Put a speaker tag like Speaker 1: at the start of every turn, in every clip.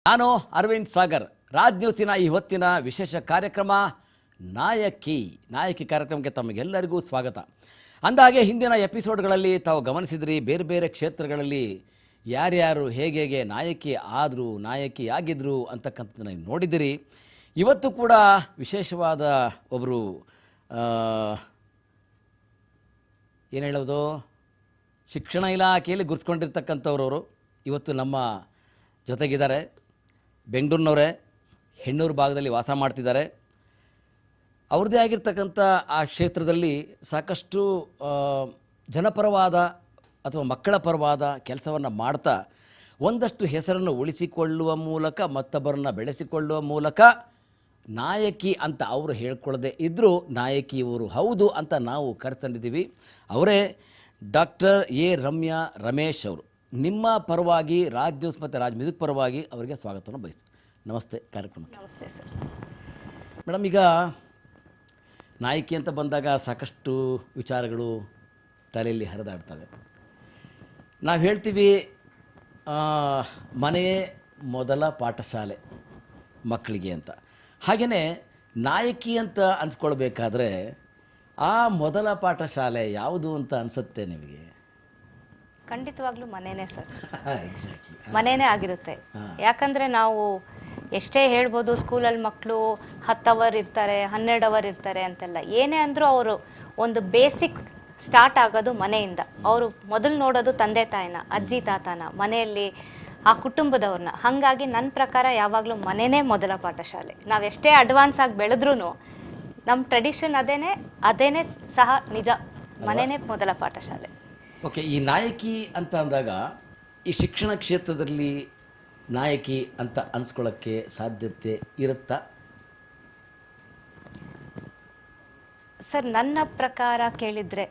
Speaker 1: ನಾನು ಅರವಿಂದ್ ಸಾಗರ್. ರಾಜ್ ನ್ಯೂಸಿನ ಈ ಹೊತ್ತಿನ ವಿಶೇಷ ಕಾರ್ಯಕ್ರಮ ನಾಯಕಿ ಕಾರ್ಯಕ್ರಮಕ್ಕೆ ತಮಗೆಲ್ಲರಿಗೂ ಸ್ವಾಗತ. ಅಂದಾಗೆ ಹಿಂದಿನ ಎಪಿಸೋಡ್ಗಳಲ್ಲಿ ತಾವು ಗಮನಿಸಿದ್ರಿ, ಬೇರೆ ಬೇರೆ ಕ್ಷೇತ್ರಗಳಲ್ಲಿ ಯಾರ್ಯಾರು ಹೇಗೆ ನಾಯಕಿ ಆದರು, ನಾಯಕಿ ಆಗಿದ್ರು ಅಂತಕ್ಕಂಥದ್ದನ್ನು ನೋಡಿದಿರಿ. ಇವತ್ತು ಕೂಡ ವಿಶೇಷವಾದ ಒಬ್ಬರು ಏನು ಹೇಳೋದು, ಶಿಕ್ಷಣ ಇಲಾಖೆಯಲ್ಲಿ ಗುರ್ಸ್ಕೊಂಡಿರ್ತಕ್ಕಂಥವ್ರವರು ಇವತ್ತು ನಮ್ಮ ಜೊತೆಗಿದ್ದಾರೆ. ಬೆಂಗಳೂರಿನವರೇ, ಹೆಣ್ಣೂರು ಭಾಗದಲ್ಲಿ ವಾಸ ಮಾಡ್ತಿದ್ದಾರೆ. ಅವ್ರದ್ದೇ ಆಗಿರ್ತಕ್ಕಂಥ ಆ ಕ್ಷೇತ್ರದಲ್ಲಿ ಸಾಕಷ್ಟು ಜನಪರವಾದ ಅಥವಾ ಮಕ್ಕಳ ಪರವಾದ ಕೆಲಸವನ್ನು ಮಾಡ್ತಾ ಒಂದಷ್ಟು ಹೆಸರನ್ನು ಉಳಿಸಿಕೊಳ್ಳುವ ಮೂಲಕ, ಮತ್ತೊಬ್ಬರನ್ನು ಬೆಳೆಸಿಕೊಳ್ಳುವ ಮೂಲಕ ನಾಯಕಿ ಅಂತ ಅವರು ಹೇಳ್ಕೊಳ್ಳದೆ ಇದ್ದರೂ ನಾಯಕಿ ಇವರು ಹೌದು ಅಂತ ನಾವು ಕರೆತಂದಿದ್ದೀವಿ. ಅವರೇ ಡಾಕ್ಟರ್ ಎ ರಮ್ಯಾ ರಮೇಶ್ ಅವರು. ನಿಮ್ಮ ಪರವಾಗಿ ರಾಜ್ ನ್ಯೂಸ್ ಮತ್ತು ರಾಜ್ ಮ್ಯೂಸಿಕ್ ಪರವಾಗಿ ಅವರಿಗೆ ಸ್ವಾಗತವನ್ನು ಬಯಸ್ತೀನಿ. ನಮಸ್ತೆ ಕಾರ್ಯಕ್ರಮಕ್ಕೆ.
Speaker 2: ನಮಸ್ತೆ ಸರ್.
Speaker 1: ಮೇಡಮ್, ಈಗ ನಾಯಕಿ ಅಂತ ಬಂದಾಗ ಸಾಕಷ್ಟು ವಿಚಾರಗಳು ತಲೆಯಲ್ಲಿ ಹರಿದಾಡ್ತವೆ. ನಾವು ಹೇಳ್ತೀವಿ ಮನೆಯೇ ಮೊದಲ ಪಾಠಶಾಲೆ ಮಕ್ಕಳಿಗೆ ಅಂತ. ಹಾಗೆಯೇ ನಾಯಕಿ ಅಂತ ಅನ್ಸ್ಕೊಳ್ಬೇಕಾದ್ರೆ ಆ ಮೊದಲ ಪಾಠಶಾಲೆ ಯಾವುದು ಅಂತ ಅನಿಸುತ್ತೆ ನಿಮಗೆ?
Speaker 2: ಖಂಡಿತವಾಗ್ಲೂ ಮನೇನೇ ಸರ್.
Speaker 1: ಎಕ್ಸಾಕ್ಟ್ಲಿ,
Speaker 2: ಮನೇನೇ ಆಗಿರುತ್ತೆ. ಯಾಕಂದರೆ ನಾವು ಎಷ್ಟೇ ಹೇಳ್ಬೋದು, ಸ್ಕೂಲಲ್ಲಿ ಮಕ್ಕಳು 10 ಅವರ್ ಇರ್ತಾರೆ, 12 ಅವರ್ ಇರ್ತಾರೆ ಅಂತೆಲ್ಲ. ಏನೇ ಅಂದರೂ ಅವರು ಒಂದು ಬೇಸಿಕ್ ಸ್ಟಾರ್ಟ್ ಆಗೋದು ಮನೆಯಿಂದ. ಅವರು ಮೊದಲು ನೋಡೋದು ತಂದೆ ತಾಯಿನ, ಅಜ್ಜಿ ತಾತನ, ಮನೆಯಲ್ಲಿ ಆ ಕುಟುಂಬದವ್ರನ್ನ. ಹಾಗಾಗಿ ನನ್ನ ಪ್ರಕಾರ ಯಾವಾಗಲೂ ಮನೆಯೇ ಮೊದಲ ಪಾಠಶಾಲೆ. ನಾವೆಷ್ಟೇ ಅಡ್ವಾನ್ಸ್ ಆಗಿ ಬೆಳೆದ್ರೂ ನಮ್ಮ ಟ್ರೆಡಿಷನ್ ಅದೇನೇ ಸಹ ನಿಜ. ಮನೆಯೇ ಮೊದಲ ಪಾಠಶಾಲೆ.
Speaker 1: ಓಕೆ, ಈ ನಾಯಕಿ ಅಂತ ಅಂದಾಗ ಈ ಶಿಕ್ಷಣ ಕ್ಷೇತ್ರದಲ್ಲಿ ನಾಯಕಿ ಅಂತ ಅನ್ಸ್ಕೊಳ್ಳೋಕ್ಕೆ ಸಾಧ್ಯತೆ ಇರುತ್ತಾ?
Speaker 2: ಸರ್, ನನ್ನ ಪ್ರಕಾರ ಕೇಳಿದರೆ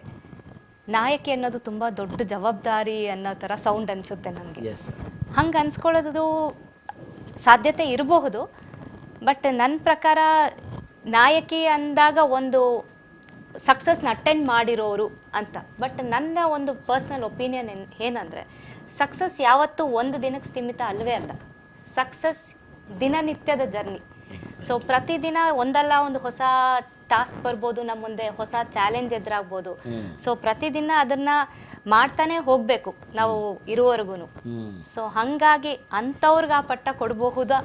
Speaker 2: ನಾಯಕಿ ಅನ್ನೋದು ತುಂಬ ದೊಡ್ಡ ಜವಾಬ್ದಾರಿ ಅನ್ನೋ ಥರ ಸೌಂಡ್ ಅನಿಸುತ್ತೆ ನನಗೆ.
Speaker 1: ಎಸ್,
Speaker 2: ಹಂಗೆ ಅನ್ಸ್ಕೊಳ್ಳೋದು ಸಾಧ್ಯತೆ ಇರಬಹುದು. ಬಟ್ ನನ್ನ ಪ್ರಕಾರ ನಾಯಕಿ ಅಂದಾಗ ಒಂದು ಸಕ್ಸಸ್ನ ಅಟೆಂಡ್ ಮಾಡಿರೋರು ಅಂತ. ಬಟ್ ನನ್ನ ಒಂದು ಪರ್ಸ್ನಲ್ ಒಪಿನಿಯನ್ ಏನಂದರೆ, ಸಕ್ಸಸ್ ಯಾವತ್ತೂ ಒಂದು ದಿನಕ್ಕೆ ಸೀಮಿತ ಅಲ್ಲವೇ ಅಲ್ಲ. ಸಕ್ಸಸ್ ದಿನನಿತ್ಯದ ಜರ್ನಿ. ಸೊ ಪ್ರತಿದಿನ ಒಂದಲ್ಲ ಒಂದು ಹೊಸ ಟಾಸ್ಕ್ ಬರ್ಬೋದು, ನಮ್ಮ ಮುಂದೆ ಹೊಸ ಚಾಲೆಂಜ್ ಎದುರಾಗ್ಬೋದು. ಸೊ ಪ್ರತಿದಿನ ಅದನ್ನು ಮಾಡ್ತಾನೆ ಹೋಗಬೇಕು ನಾವು ಇರುವವರೆಗೂ. ಸೊ ಹಾಗಾಗಿ ಅಂಥವ್ರಿಗೆ ಆ ಪಟ್ಟ ಕೊಡಬಹುದಾ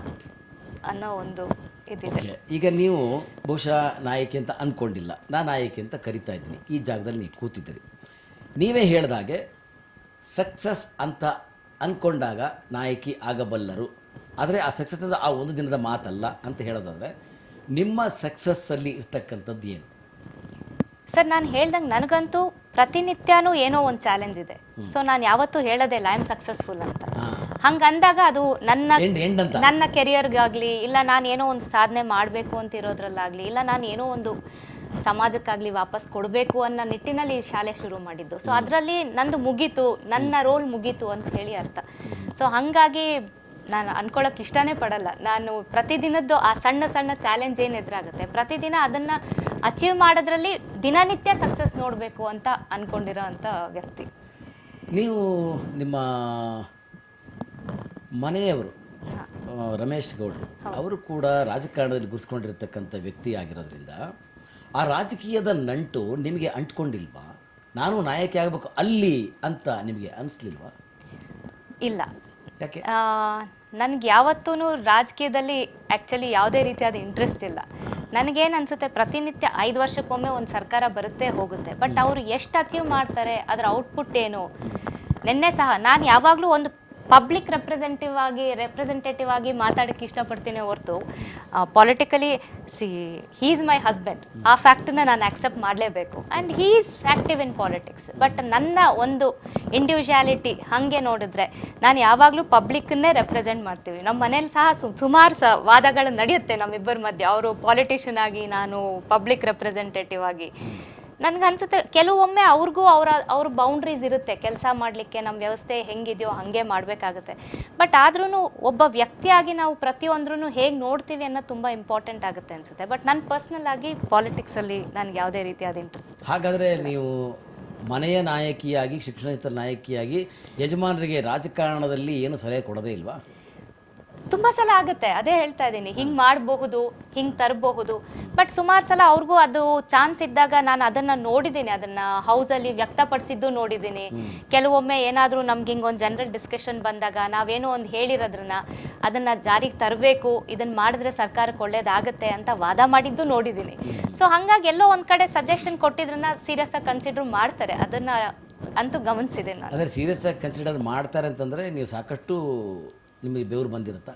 Speaker 2: ಅನ್ನೋ ಒಂದು ಇದಿದೆ.
Speaker 1: ಈಗ ನೀವು ಬಹುಶಃ ನಾಯಕಿ ಅಂತ ಅಂದ್ಕೊಂಡಿಲ್ಲ, ನಾನು ನಾಯಕಿ ಅಂತ ಕರಿತಾ ಇದ್ದೀನಿ. ಈ ಜಾಗದಲ್ಲಿ ನೀವು ಕೂತಿದ್ದೀರಿ. ನೀವೇ ಹೇಳಿದಾಗೆ ಸಕ್ಸಸ್ ಅಂತ ಅಂದ್ಕೊಂಡಾಗ ನಾಯಕಿ ಆಗಬಲ್ಲರು. ಆದರೆ ಆ ಸಕ್ಸಸ್ ಅಂದರೆ ಆ ಒಂದು ದಿನದ ಮಾತಲ್ಲ ಅಂತ ಹೇಳೋದಾದರೆ, ನಿಮ್ಮ ಸಕ್ಸಸ್ಸಲ್ಲಿ ಇರ್ತಕ್ಕಂಥದ್ದು ಏನು?
Speaker 2: ಸರ್, ನಾನು ಹೇಳ್ದಂಗೆ ನನಗಂತೂ ಪ್ರತಿನಿತ್ಯನೂ ಏನೋ ಒಂದು ಚಾಲೆಂಜ್ ಇದೆ. ಸೊ ನಾನು ಯಾವತ್ತೂ ಹೇಳೋದಿಲ್ಲ ಐ ಆಮ್ ಸಕ್ಸಸ್ಫುಲ್ ಅಂತ. ಹಂಗೆ ಅಂದಾಗ ಅದು ನನ್ನ ಕೆರಿಯರ್ಗಾಗಲಿ, ಇಲ್ಲ ನಾನು ಏನೋ ಒಂದು ಸಾಧನೆ ಮಾಡಬೇಕು ಅಂತ ಇರೋದ್ರಲ್ಲಾಗಲಿ, ಇಲ್ಲ ನಾನು ಏನೋ ಒಂದು ಸಮಾಜಕ್ಕಾಗಲಿ ವಾಪಸ್ ಕೊಡಬೇಕು ಅನ್ನೋ ನಿಟ್ಟಿನಲ್ಲಿ ಶಾಲೆ ಶುರು ಮಾಡಿದ್ದು. ಸೊ ಅದರಲ್ಲಿ ನಂದು ಮುಗೀತು, ನನ್ನ ರೋಲ್ ಮುಗೀತು ಅಂತ ಹೇಳಿ ಅರ್ಥ. ಸೊ ಹಾಗಾಗಿ ನಾನು ಅನ್ಕೊಳ್ಳೋಕೆ ಇಷ್ಟನೇ ಪಡಲ್ಲ. ನಾನು ಪ್ರತಿದಿನದ್ದು ಆ ಸಣ್ಣ ಸಣ್ಣ ಚಾಲೆಂಜ್ ಏನು ಎದುರಾಗುತ್ತೆ, ಪ್ರತಿದಿನ ಅದನ್ನು ಅಚೀವ್ ಮಾಡೋದ್ರಲ್ಲಿ ದಿನನಿತ್ಯ ಸಕ್ಸಸ್ ನೋಡಬೇಕು ಅಂತ ಅಂದ್ಕೊಂಡಿರೋ ಅಂಥ ವ್ಯಕ್ತಿ.
Speaker 1: ನೀವು ನಿಮ್ಮ ಮನೆಯವರು ರಮೇಶ್ ಗೌಡ್ರು ಅವರು ಕೂಡ ರಾಜಕಾರಣದಲ್ಲಿ ಗುರ್ಸ್ಕೊಂಡಿರ್ತಕ್ಕಂಥ ವ್ಯಕ್ತಿ ಆಗಿರೋದ್ರಿಂದ ಆ ರಾಜಕೀಯದ ನಂಟು ನಿಮಗೆ ಅಂಟ್ಕೊಂಡಿಲ್ವಾ? ನಾನು ನಾಯಕಿ ಆಗಬೇಕು ಅಲ್ಲಿ ಅಂತ ನಿಮಗೆ ಅನಿಸ್ಲಿಲ್ವಾ?
Speaker 2: ಇಲ್ಲ.
Speaker 1: ಯಾಕೆ?
Speaker 2: ನನಗೆ ಯಾವತ್ತೂ ರಾಜಕೀಯದಲ್ಲಿ ಆ್ಯಕ್ಚುಲಿ ಯಾವುದೇ ರೀತಿಯಾದ ಇಂಟ್ರೆಸ್ಟ್ ಇಲ್ಲ. ನನಗೇನು ಅನಿಸುತ್ತೆ, ಪ್ರತಿನಿತ್ಯ 5 ವರ್ಷಕ್ಕೊಮ್ಮೆ ಒಂದು ಸರ್ಕಾರ ಬರುತ್ತೆ ಹೋಗುತ್ತೆ. ಬಟ್ ಅವರು ಎಷ್ಟು ಅಚೀವ್ ಮಾಡ್ತಾರೆ, ಅದರ ಔಟ್ಪುಟ್ ಏನು? ನಿನ್ನೆ ಸಹ ನಾನು ಯಾವಾಗಲೂ ಒಂದು ಪಬ್ಲಿಕ್ ರೆಪ್ರೆಸೆಂಟೇಟಿವ್ ಆಗಿ ಮಾತಾಡೋಕ್ಕೆ ಇಷ್ಟಪಡ್ತೀನಿ ಹೊರತು politically he is my husband, ಆ ಫ್ಯಾಕ್ಟನ್ನ ನಾನು ಆಕ್ಸೆಪ್ಟ್ ಮಾಡಲೇಬೇಕು. And he is active in politics. But ನನ್ನ ಒಂದು ಇಂಡಿವಿಜುವಾಲಿಟಿ ಹಾಗೆ ನೋಡಿದ್ರೆ ನಾನು ಯಾವಾಗಲೂ ಪಬ್ಲಿಕ್ಕನ್ನೇ ರೆಪ್ರೆಸೆಂಟ್ ಮಾಡ್ತೀವಿ. ನಮ್ಮ ಮನೇಲಿ ಸಹ ಸುಮಾರು ವಾದಗಳು ನಡೆಯುತ್ತೆ ನಮ್ಮಿಬ್ಬರ ಮಧ್ಯೆ. ಅವರು ಪಾಲಿಟಿಷಿಯನ್ ಆಗಿ, ನಾನು ಪಬ್ಲಿಕ್ ರೆಪ್ರೆಸೆಂಟೇಟಿವ್ ಆಗಿ. ನನಗನ್ಸುತ್ತೆ ಕೆಲವೊಮ್ಮೆ ಅವ್ರ ಬೌಂಡ್ರೀಸ್ ಇರುತ್ತೆ ಕೆಲಸ ಮಾಡಲಿಕ್ಕೆ. ನಮ್ಮ ವ್ಯವಸ್ಥೆ ಹೆಂಗಿದೆಯೋ ಹಾಗೆ ಮಾಡಬೇಕಾಗುತ್ತೆ. ಬಟ್ ಆದ್ರೂ ಒಬ್ಬ ವ್ಯಕ್ತಿಯಾಗಿ ನಾವು ಪ್ರತಿಯೊಂದ್ರೂ ಹೇಗೆ ನೋಡ್ತೀವಿ ಅನ್ನೋದು ತುಂಬ ಇಂಪಾರ್ಟೆಂಟ್ ಆಗುತ್ತೆ ಅನಿಸುತ್ತೆ. ಬಟ್ ನಾನು ಪರ್ಸ್ನಲ್ ಆಗಿ ಪಾಲಿಟಿಕ್ಸಲ್ಲಿ ನನಗೆ ಯಾವುದೇ ರೀತಿಯಾದ ಇಂಟ್ರೆಸ್ಟ್.
Speaker 1: ಹಾಗಾದರೆ ನೀವು ಮನೆಯ ನಾಯಕಿಯಾಗಿ, ಶಿಕ್ಷಣ ನಾಯಕಿಯಾಗಿ ಯಜಮಾನರಿಗೆ ರಾಜಕಾರಣದಲ್ಲಿ ಏನು ಸಲಹೆ ಕೊಡೋದೇ ಇಲ್ವಾ?
Speaker 2: ತುಂಬಾ ಸಲ ಆಗುತ್ತೆ, ಅದೇ ಹೇಳ್ತಾ ಇದ್ದೀನಿ, ಹಿಂಗ್ ಮಾಡಬಹುದು, ಹಿಂಗ್ ತರಬಹುದು. ಬಟ್ ಸುಮಾರು ಸಲ ಅವ್ರಿಗೂ ಅದು ಚಾನ್ಸ್ ಇದ್ದಾಗ ನಾನು ಅದನ್ನ ನೋಡಿದ್ದೀನಿ, ಅದನ್ನ ಹೌಸಲ್ಲಿ ವ್ಯಕ್ತಪಡಿಸಿದ್ದು ನೋಡಿದ್ದೀನಿ. ಕೆಲವೊಮ್ಮೆ ಏನಾದರೂ ನಮ್ಗೆ ಹಿಂಗೊಂದು ಜನರಲ್ ಡಿಸ್ಕಷನ್ ಬಂದಾಗ ನಾವೇನೋ ಒಂದು ಹೇಳಿರೋದ್ರನ್ನ ಅದನ್ನ ಜಾರಿಗೆ ತರಬೇಕು, ಇದನ್ನ ಮಾಡಿದ್ರೆ ಸರ್ಕಾರಕ್ಕೆ ಒಳ್ಳೇದಾಗತ್ತೆ ಅಂತ ವಾದ ಮಾಡಿದ್ದು ನೋಡಿದ್ದೀನಿ. ಸೊ ಹಂಗಾಗಿ ಎಲ್ಲೋ ಒಂದ್ ಕಡೆ ಸಜೆಷನ್ ಕೊಟ್ಟಿದ್ರನ್ನ ಸೀರಿಯಸ್ ಆಗಿ ಕನ್ಸಿಡರ್ ಮಾಡ್ತಾರೆ, ಅದನ್ನ ಅಂತೂ ಗಮನಿಸಿದೆ ನಾನು.
Speaker 1: ಅಂದರೆ ಸೀರಿಯಸ್ ಆಗಿ ಕನ್ಸಿಡರ್ ಮಾಡ್ತಾರೆ ಅಂತಂದರೆ ನೀವು ಸಾಕಷ್ಟು ನಿಮಗೆ ಬೆವರು ಬಂದಿರುತ್ತಾ?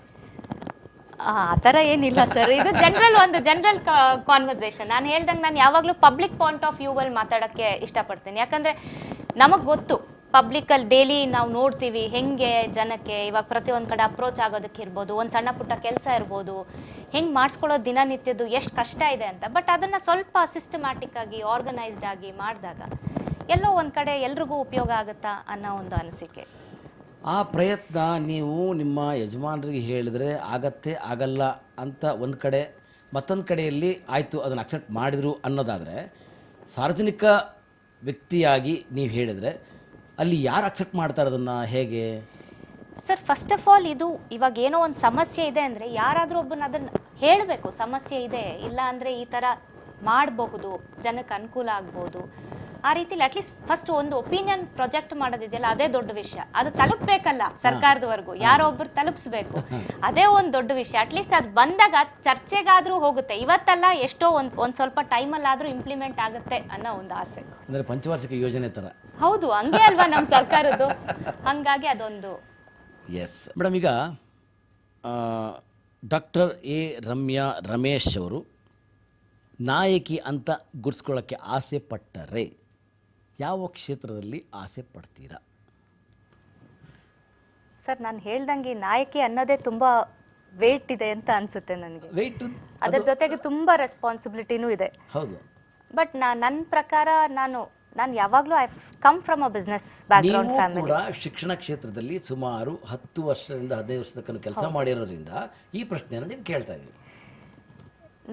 Speaker 2: ಆ ಥರ ಏನಿಲ್ಲ ಸರ್, ಇದು ಜನರಲ್ ಕಾನ್ವರ್ಸೇಷನ್. ನಾನು ಹೇಳ್ದಂಗೆ ನಾನು ಯಾವಾಗಲೂ ಪಬ್ಲಿಕ್ ಪಾಯಿಂಟ್ ಆಫ್ ವ್ಯೂವಲ್ಲಿ ಮಾತಾಡೋಕ್ಕೆ ಇಷ್ಟಪಡ್ತೀನಿ. ಯಾಕಂದರೆ ನಮಗೆ ಗೊತ್ತು, ಪಬ್ಲಿಕಲ್ಲಿ ಡೈಲಿ ನಾವು ನೋಡ್ತೀವಿ ಹೆಂಗೆ ಜನಕ್ಕೆ ಇವಾಗ ಪ್ರತಿಯೊಂದು ಕಡೆ ಅಪ್ರೋಚ್ ಆಗೋದಕ್ಕೆ ಇರ್ಬೋದು, ಒಂದು ಸಣ್ಣ ಪುಟ್ಟ ಕೆಲಸ ಇರ್ಬೋದು, ಹೆಂಗೆ ಮಾಡಿಸ್ಕೊಳ್ಳೋದು ದಿನನಿತ್ಯದ್ದು ಎಷ್ಟು ಕಷ್ಟ ಇದೆ ಅಂತ. ಬಟ್ ಅದನ್ನು ಸ್ವಲ್ಪ ಸಿಸ್ಟಮ್ಯಾಟಿಕ್ ಆಗಿ ಆರ್ಗನೈಸ್ಡ್ ಆಗಿ ಮಾಡಿದಾಗ ಎಲ್ಲೋ ಒಂದು ಕಡೆ ಎಲ್ರಿಗೂ ಉಪಯೋಗ ಆಗುತ್ತಾ ಅನ್ನೋ ಒಂದು ಅನಿಸಿಕೆ.
Speaker 1: ಆ ಪ್ರಯತ್ನ ನೀವು ನಿಮ್ಮ ಯಜಮಾನರಿಗೆ ಹೇಳಿದರೆ ಆಗತ್ತೆ ಆಗಲ್ಲ ಅಂತ ಒಂದು ಕಡೆ, ಮತ್ತೊಂದು ಕಡೆಯಲ್ಲಿ ಆಯಿತು ಅದನ್ನು ಅಕ್ಸೆಪ್ಟ್ ಮಾಡಿದರು ಅನ್ನೋದಾದರೆ, ಸಾರ್ವಜನಿಕ ವ್ಯಕ್ತಿಯಾಗಿ ನೀವು ಹೇಳಿದರೆ ಅಲ್ಲಿ ಯಾರು ಅಕ್ಸೆಪ್ಟ್ ಮಾಡ್ತಾರೆ ಅದನ್ನು, ಹೇಗೆ?
Speaker 2: ಸರ್, ಫಸ್ಟ್ ಆಫ್ ಆಲ್ ಇದು ಇವಾಗ ಏನೋ ಒಂದು ಸಮಸ್ಯೆ ಇದೆ ಅಂದರೆ ಯಾರಾದರೂ ಒಬ್ಬನ ಅದನ್ನು ಹೇಳಬೇಕು, ಸಮಸ್ಯೆ ಇದೆ, ಇಲ್ಲ ಅಂದರೆ ಈ ಥರ ಮಾಡಬಹುದು, ಜನಕ್ಕೆ ಅನುಕೂಲ ಆಗ್ಬೋದು. ಆ ರೀತಿಲಿ ಅಟ್ಲೀಸ್ಟ್ ಫಸ್ಟ್ ಒಂದು ಒಪಿನಿಯನ್ ಪ್ರೊಜೆಕ್ಟ್ ಮಾಡೋದಿದೆಯಲ್ಲ, ಅದೇ ದೊಡ್ಡ ವಿಷಯ. ಅದು ತಲುಪಬೇಕಲ್ಲ ಸರ್ಕಾರದವರೆಗೂ, ಯಾರೋ ಒಬ್ರು ತಲುಪಿಸ್ಬೇಕು, ಅದೇ ಒಂದು ದೊಡ್ಡ ವಿಷಯ. ಅಟ್ಲೀಸ್ಟ್ ಅದು ಬಂದಾಗ ಚರ್ಚೆಗಾದರೂ ಹೋಗುತ್ತೆ. ಇವತ್ತಲ್ಲ, ಎಷ್ಟೋ ಒಂದು ಸ್ವಲ್ಪ ಟೈಮಲ್ಲಾದರೂ ಇಂಪ್ಲಿಮೆಂಟ್ ಆಗುತ್ತೆ ಅನ್ನೋ ಒಂದು ಆಸೆ.
Speaker 1: ಅಂದರೆ ಪಂಚವಾರ್ಷಿಕ ಯೋಜನೆ ಥರ.
Speaker 2: ಹೌದು, ಹಂಗೆ ಅಲ್ವಾ ನಮ್ಮ ಸರ್ಕಾರದ್ದು. ಹಾಗಾಗಿ ಅದೊಂದು.
Speaker 1: ಎಸ್ ಮೇಡಮ್, ಈಗ ಡಾಕ್ಟರ್ ಎ ರಮ್ಯಾ ರಮೇಶ್ ಅವರು ನಾಯಕಿ ಅಂತ ಗುರ್ಸ್ಕೊಳ್ಳೋಕ್ಕೆ ಆಸೆ ಪಟ್ಟರೆ ಯಾವ ಕ್ಷೇತ್ರದಲ್ಲಿ ಆಸೆ ಪಡ್ತೀರಾ?
Speaker 2: ಸರ್, ನಾನು ಹೇಳ್ದಂಗೆ ನಾಯಕಿ ಅನ್ನೋದೇ ತುಂಬ ವೇಟ್ ಇದೆ ಅಂತ ಅನಿಸುತ್ತೆ ನನಗೆ.
Speaker 1: ವೆಯ್ಟ್,
Speaker 2: ಅದರ ಜೊತೆಗೆ ತುಂಬ ರೆಸ್ಪಾನ್ಸಿಬಿಲಿಟಿನೂ ಇದೆ.
Speaker 1: ಹೌದು.
Speaker 2: ಬಟ್ ನನ್ನ ಪ್ರಕಾರ ನಾನು ಯಾವಾಗಲೂ I come from a business background family.
Speaker 1: ಕೂಡ ಶಿಕ್ಷಣ ಕ್ಷೇತ್ರದಲ್ಲಿ ಸುಮಾರು 10 ವರ್ಷದಿಂದ 15 ವರ್ಷದ ತನಕ ಕೆಲಸ ಮಾಡಿರೋದ್ರಿಂದ ಈ ಪ್ರಶ್ನೆಯನ್ನು ನೀವು ಕೇಳ್ತಾ ಇದ್ದೀವಿ.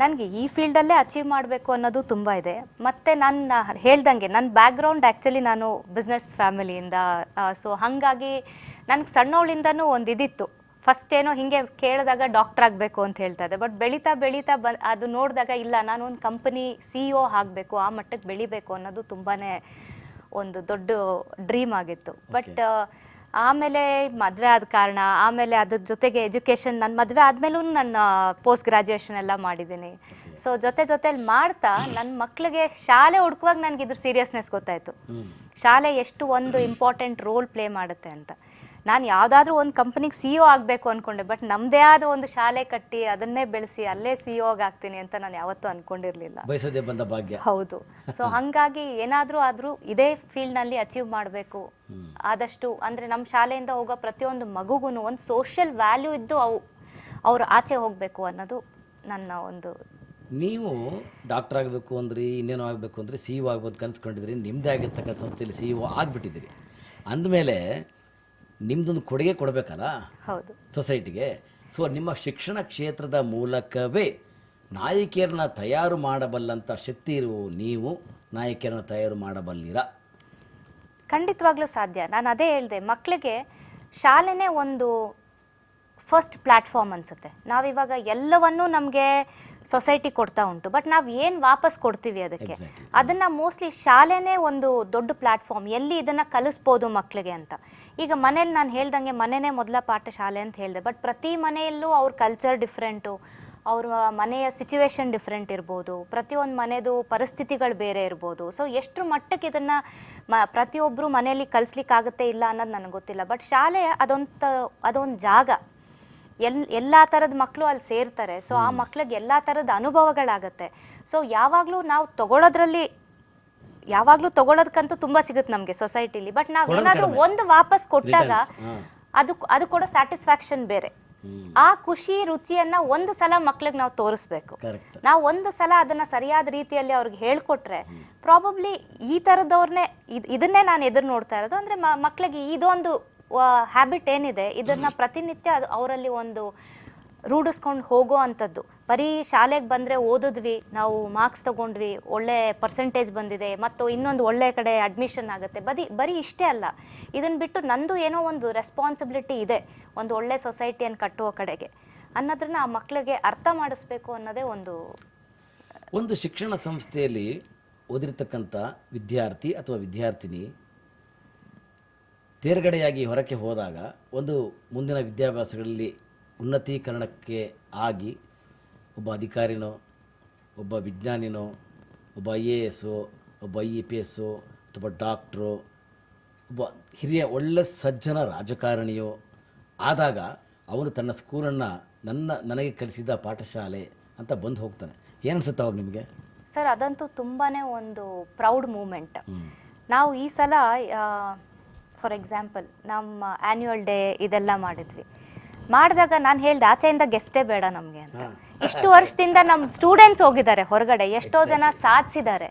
Speaker 2: ನನಗೆ ಈ ಫೀಲ್ಡಲ್ಲೇ ಅಚೀವ್ ಮಾಡಬೇಕು ಅನ್ನೋದು ತುಂಬ ಇದೆ. ಮತ್ತು ನಾನು ಹೇಳ್ದಂಗೆ ನನ್ನ ಬ್ಯಾಕ್ಗ್ರೌಂಡ್ ಆ್ಯಕ್ಚುಲಿ ನಾನು ಬಿಸ್ನೆಸ್ ಫ್ಯಾಮಿಲಿಯಿಂದ. ಸೊ ಹಾಗಾಗಿ ನನಗೆ ಸಣ್ಣವಳಿಂದನೂ ಒಂದು ಇದಿತ್ತು, ಫಸ್ಟ್ ಏನೋ ಹೀಗೆ ಕೇಳಿದಾಗ ಡಾಕ್ಟರ್ ಆಗಬೇಕು ಅಂತ ಹೇಳ್ತಾ ಇದ್ದೆ. ಬಟ್ ಬೆಳೀತಾ ಬೆಳೀತಾ ಅದು ನೋಡಿದಾಗ ಇಲ್ಲ, ನಾನು ಒಂದು ಕಂಪನಿ CEO ಆಗಬೇಕು, ಆ ಮಟ್ಟಕ್ಕೆ ಬೆಳಿಬೇಕು ಅನ್ನೋದು ತುಂಬಾ ಒಂದು ದೊಡ್ಡ ಡ್ರೀಮ್ ಆಗಿತ್ತು. ಬಟ್ ಆಮೇಲೆ ಮದುವೆ ಆದ ಕಾರಣ, ಆಮೇಲೆ ಅದ್ರ ಜೊತೆಗೆ ಎಜುಕೇಷನ್, ನನ್ನ ಮದುವೆ ಆದಮೇಲೂ ನನ್ನ ಪೋಸ್ಟ್ ಗ್ರ್ಯಾಜುಯೇಷನ್ ಎಲ್ಲ ಮಾಡಿದ್ದೀನಿ. ಸೊ ಜೊತೆಲಿ ಮಾಡ್ತಾ ನನ್ನ ಮಕ್ಕಳಿಗೆ ಶಾಲೆ ಹುಡುಕುವಾಗ ನನಗೆ ಇದ್ರ ಸೀರಿಯಸ್ನೆಸ್ ಗೊತ್ತಾಯಿತು, ಶಾಲೆ ಎಷ್ಟು ಒಂದು ಇಂಪಾರ್ಟೆಂಟ್ ರೋಲ್ ಪ್ಲೇ ಮಾಡುತ್ತೆ ಅಂತ. ನಾನು ಯಾವುದಾದ್ರೂ ಒಂದು ಕಂಪನಿಗೆ CEO ಆಗಬೇಕು ಅಂದ್ಕೊಂಡೆ, ಬಟ್ ನಮ್ಮದೇ ಆದ ಒಂದು ಶಾಲೆ ಕಟ್ಟಿ ಅದನ್ನೇ ಬೆಳೆಸಿ ಅಲ್ಲೇ CEO ಆಗ್ತೀನಿ ಅಂತ ನಾನು ಯಾವತ್ತೂ ಅಂದ್ಕೊಂಡಿರಲಿಲ್ಲ.
Speaker 1: ಬಯಸದೆ ಬಂದ ಭಾಗ್ಯ.
Speaker 2: ಹೌದು. ಸೊ ಹಾಗಾಗಿ ಏನಾದರೂ ಇದೇ ಫೀಲ್ಡ್ನಲ್ಲಿ ಅಚೀವ್ ಮಾಡಬೇಕು ಆದಷ್ಟು. ಅಂದರೆ ನಮ್ಮ ಶಾಲೆಯಿಂದ ಹೋಗೋ ಪ್ರತಿಯೊಂದು ಮಗುಗೂ ಒಂದು ಸೋಷಿಯಲ್ ವ್ಯಾಲ್ಯೂ ಇದ್ದು ಅವ್ರು ಆಚೆ ಹೋಗಬೇಕು ಅನ್ನೋದು ನನ್ನ ಒಂದು.
Speaker 1: ನೀವು ಡಾಕ್ಟರ್ ಆಗಬೇಕು ಅಂದ್ರಿ, ಇನ್ನೇನೋ ಆಗಬೇಕು ಅಂದರೆ CEO ಆಗ್ಬೋದು ಕನ್ಸ್ಕೊಂಡಿದ್ರಿ, ನಿಮ್ಮದೇ ಆಗಿರ್ತಕ್ಕಂಥ ಸಂಸ್ಥೆಯಲ್ಲಿ CEO ಆಗಿಬಿಟ್ಟಿದ್ದೀರಿ ಅಂದಮೇಲೆ ನಿಮ್ಮದೊಂದು ಕೊಡುಗೆ ಕೊಡಬೇಕಲ್ಲ
Speaker 2: ಹೌದು
Speaker 1: ಸೊಸೈಟಿಗೆ. ಸೊ ನಿಮ್ಮ ಶಿಕ್ಷಣ ಕ್ಷೇತ್ರದ ಮೂಲಕವೇ ನಾಯಕಿಯರನ್ನ ತಯಾರು ಮಾಡಬಲ್ಲಂಥ ಶಕ್ತಿ ಇರುವ ನೀವು ನಾಯಕಿಯರನ್ನ ತಯಾರು ಮಾಡಬಲ್ಲಿರಾ?
Speaker 2: ಖಂಡಿತವಾಗ್ಲೂ ಸಾಧ್ಯ. ನಾನು ಅದೇ ಹೇಳಿದೆ, ಮಕ್ಕಳಿಗೆ ಶಾಲೆನೇ ಒಂದು ಫಸ್ಟ್ ಪ್ಲ್ಯಾಟ್ಫಾರ್ಮ್ ಅನಿಸುತ್ತೆ. ನಾವಿವಾಗ ಎಲ್ಲವನ್ನೂ ನಮಗೆ ಸೊಸೈಟಿ ಕೊಡ್ತಾ ಉಂಟು, ಬಟ್ ನಾವು ಏನು ವಾಪಸ್ ಕೊಡ್ತೀವಿ ಅದಕ್ಕೆ, ಅದನ್ನು ಮೋಸ್ಟ್ಲಿ ಶಾಲೆನೇ ಒಂದು ದೊಡ್ಡ ಪ್ಲ್ಯಾಟ್ಫಾರ್ಮ್, ಎಲ್ಲಿ ಇದನ್ನು ಕಲಿಸ್ಬೋದು ಮಕ್ಕಳಿಗೆ ಅಂತ. ಈಗ ಮನೇಲಿ ನಾನು ಹೇಳ್ದಂಗೆ ಮನೆಯೇ ಮೊದಲ ಪಾಠ ಶಾಲೆ ಅಂತ ಹೇಳಿದೆ, ಬಟ್ ಪ್ರತಿ ಮನೆಯಲ್ಲೂ ಅವ್ರ ಕಲ್ಚರ್ ಡಿಫ್ರೆಂಟು, ಅವ್ರ ಮನೆಯ ಸಿಚುವೇಶನ್ ಡಿಫ್ರೆಂಟ್ ಇರ್ಬೋದು, ಪ್ರತಿಯೊಂದು ಮನೆಯದು ಪರಿಸ್ಥಿತಿಗಳು ಬೇರೆ ಇರ್ಬೋದು. ಸೊ ಎಷ್ಟು ಮಟ್ಟಕ್ಕೆ ಇದನ್ನು ಪ್ರತಿಯೊಬ್ಬರು ಮನೆಯಲ್ಲಿ ಕಲಿಸ್ಲಿಕ್ಕಾಗುತ್ತೆ ಇಲ್ಲ ಅನ್ನೋದು ನನಗೆ ಗೊತ್ತಿಲ್ಲ. ಬಟ್ ಶಾಲೆ ಅದೊಂದು ಜಾಗ, ಎಲ್ಲ ಥರದ ಮಕ್ಕಳು ಅಲ್ಲಿ ಸೇರ್ತಾರೆ. ಸೊ ಆ ಮಕ್ಳಿಗೆ ಎಲ್ಲ ಥರದ ಅನುಭವಗಳಾಗತ್ತೆ. ಸೊ ಯಾವಾಗಲೂ ತಗೊಳ್ಳೋದಕ್ಕಂತೂ ತುಂಬ ಸಿಗುತ್ತೆ ನಮಗೆ ಸೊಸೈಟಿಲಿ. ಬಟ್ ನಾವು ಏನಾದರೂ ಒಂದು ವಾಪಸ್ ಕೊಟ್ಟಾಗ ಅದು ಕೊಡೋ ಸ್ಯಾಟಿಸ್ಫ್ಯಾಕ್ಷನ್ ಬೇರೆ. ಆ ಖುಷಿ ರುಚಿಯನ್ನ ಒಂದು ಸಲ ಮಕ್ಳಿಗೆ ನಾವು ತೋರಿಸ್ಬೇಕು. ನಾವು ಒಂದು ಸಲ ಅದನ್ನ ಸರಿಯಾದ ರೀತಿಯಲ್ಲಿ ಅವ್ರಿಗೆ ಹೇಳ್ಕೊಟ್ರೆ ಪ್ರಾಬಬ್ಲಿ ಈ ಥರದವ್ರನ್ನೇ ಇದನ್ನೇ ನಾನು ಎದುರು ನೋಡ್ತಾ ಇರೋದು. ಅಂದರೆ ಮಕ್ಳಿಗೆ ಇದೊಂದು ಹ್ಯಾಬಿಟ್ ಏನಿದೆ, ಇದನ್ನ ಪ್ರತಿನಿತ್ಯ ಅವರಲ್ಲಿ ಒಂದು ರೂಢಿಸ್ಕೊಂಡು ಹೋಗೋ ಅಂಥದ್ದು. ಬರೀ ಶಾಲೆಗೆ ಬಂದರೆ ಓದಿದ್ವಿ, ನಾವು ಮಾರ್ಕ್ಸ್ ತೊಗೊಂಡ್ವಿ, ಒಳ್ಳೆ ಪರ್ಸೆಂಟೇಜ್ ಬಂದಿದೆ, ಮತ್ತು ಇನ್ನೊಂದು ಒಳ್ಳೆ ಕಡೆ ಅಡ್ಮಿಷನ್ ಆಗುತ್ತೆ, ಬರೀ ಇಷ್ಟೇ ಅಲ್ಲ. ಇದನ್ನು ಬಿಟ್ಟು ನಂದು ಏನೋ ಒಂದು ರೆಸ್ಪಾನ್ಸಿಬಿಲಿಟಿ ಇದೆ ಒಂದು ಒಳ್ಳೆ ಸೊಸೈಟಿಯನ್ನು ಕಟ್ಟುವ ಕಡೆಗೆ ಅನ್ನೋದನ್ನ ಆ ಮಕ್ಕಳಿಗೆ ಅರ್ಥ ಮಾಡಿಸ್ಬೇಕು ಅನ್ನೋದೇ
Speaker 1: ಒಂದು ಶಿಕ್ಷಣ ಸಂಸ್ಥೆಯಲ್ಲಿ ಓದಿರ್ತಕ್ಕಂಥ ವಿದ್ಯಾರ್ಥಿ ಅಥವಾ ವಿದ್ಯಾರ್ಥಿನಿ ತೇರ್ಗಡೆಯಾಗಿ ಹೊರಕ್ಕೆ ಹೋದಾಗ ಒಂದು ಮುಂದಿನ ವಿದ್ಯಾಭ್ಯಾಸಗಳಲ್ಲಿ ಉನ್ನತೀಕರಣಕ್ಕೆ ಆಗಿ ಒಬ್ಬ ಅಧಿಕಾರಿನೋ, ಒಬ್ಬ ವಿಜ್ಞಾನಿನೋ, ಒಬ್ಬ IAS, ಒಬ್ಬ IPS ಅಥವಾ ಡಾಕ್ಟ್ರು, ಒಬ್ಬ ಹಿರಿಯ ಒಳ್ಳೆ ಸಜ್ಜನ ರಾಜಕಾರಣಿಯೋ ಆದಾಗ ಅವನು ತನ್ನ ಸ್ಕೂಲನ್ನು ನನಗೆ ಕಲಿಸಿದ ಪಾಠಶಾಲೆ ಅಂತ ಬಂದು ಹೋಗ್ತಾನೆ. ಏನನ್ಸುತ್ತೆ ಅವಾಗ ನಿಮಗೆ?
Speaker 2: ಸರ್, ಅದಂತೂ ತುಂಬಾ ಒಂದು ಪ್ರೌಡ್ ಮೂಮೆಂಟ್. ನಾವು ಈ ಸಲ ಫಾರ್ ಎಕ್ಸಾಂಪಲ್ ನಮ್ಮ ಆ್ಯನ್ಯುವಲ್ ಡೇ ಇದೆಲ್ಲ ಮಾಡಿದಾಗ ನಾನು ಹೇಳ್ದೆ ಆಚೆಯಿಂದ ಗೆಸ್ಟೇ ಬೇಡ ನಮಗೆ ಅಂತ. ಇಷ್ಟು ವರ್ಷದಿಂದ ನಮ್ಮ ಸ್ಟೂಡೆಂಟ್ಸ್ ಹೋಗಿದ್ದಾರೆ ಹೊರಗಡೆ, ಎಷ್ಟೋ ಜನ ಸಾಧಿಸಿದ್ದಾರೆ,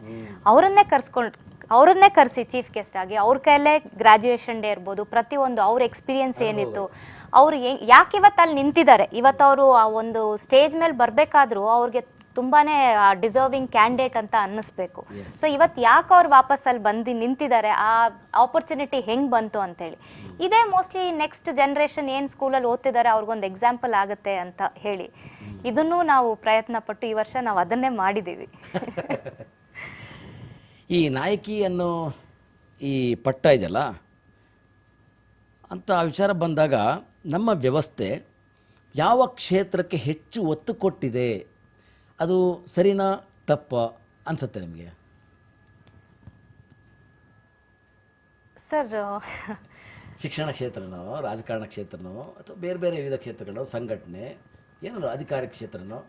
Speaker 2: ಅವರನ್ನೇ ಕರೆಸಿ ಚೀಫ್ ಗೆಸ್ಟ್ ಆಗಿ ಅವ್ರ ಕೈಯಲ್ಲೇ ಗ್ರಾಜ್ಯುಯೇಷನ್ ಡೇ ಇರ್ಬೋದು, ಪ್ರತಿಯೊಂದು ಅವ್ರ ಎಕ್ಸ್ಪೀರಿಯನ್ಸ್ ಏನಿತ್ತು, ಅವರು ಯಾಕೆ ಇವತ್ತು ಅಲ್ಲಿ ನಿಂತಿದ್ದಾರೆ, ಇವತ್ತು ಅವರು ಆ ಒಂದು ಸ್ಟೇಜ್ ಮೇಲೆ ಬರಬೇಕಾದ್ರೂ ಅವ್ರಿಗೆ ತುಂಬಾ ಡಿಸರ್ವಿಂಗ್ ಕ್ಯಾಂಡಿಡೇಟ್ ಅಂತ ಅನ್ನಿಸ್ಬೇಕು. ಸೊ ಇವತ್ತು ಯಾಕೆ ಅವ್ರು ವಾಪಸ್ ಅಲ್ಲಿ ಬಂದು ನಿಂತಿದ್ದಾರೆ, ಆ ಆಪರ್ಚುನಿಟಿ ಹೆಂಗೆ ಬಂತು ಅಂತೇಳಿ. ಇದೇ ಮೋಸ್ಟ್ಲಿ ನೆಕ್ಸ್ಟ್ ಜನ್ರೇಷನ್ ಏನು ಸ್ಕೂಲಲ್ಲಿ ಓದ್ತಿದ್ದಾರೆ ಅವ್ರಿಗೊಂದು ಎಕ್ಸಾಂಪಲ್ ಆಗುತ್ತೆ ಅಂತ ಹೇಳಿ ಇದನ್ನು ನಾವು ಪ್ರಯತ್ನ ಪಟ್ಟು ಈ ವರ್ಷ ನಾವು ಅದನ್ನೇ ಮಾಡಿದ್ದೀವಿ.
Speaker 1: ಈ ನಾಯಕಿ ಅನ್ನೋ ಈ ಪಟ್ಟ ಇದೆಯಲ್ಲ ಅಂತ ವಿಚಾರ ಬಂದಾಗ ನಮ್ಮ ವ್ಯವಸ್ಥೆ ಯಾವ ಕ್ಷೇತ್ರಕ್ಕೆ ಹೆಚ್ಚು ಒತ್ತು ಕೊಟ್ಟಿದೆ, ಅದು ಸರಿನಾ ತಪ್ಪ ಅನ್ಸುತ್ತೆ ನಿಮಗೆ?
Speaker 2: ಸರ್,
Speaker 1: ಶಿಕ್ಷಣ ಕ್ಷೇತ್ರನೋ, ರಾಜಕಾರಣ ಕ್ಷೇತ್ರನೋ, ಅಥವಾ ಬೇರೆ ಬೇರೆ ವಿವಿಧ ಕ್ಷೇತ್ರಗಳು, ಸಂಘಟನೆ, ಏನೋ ಅಧಿಕಾರಿ ಕ್ಷೇತ್ರನೋ?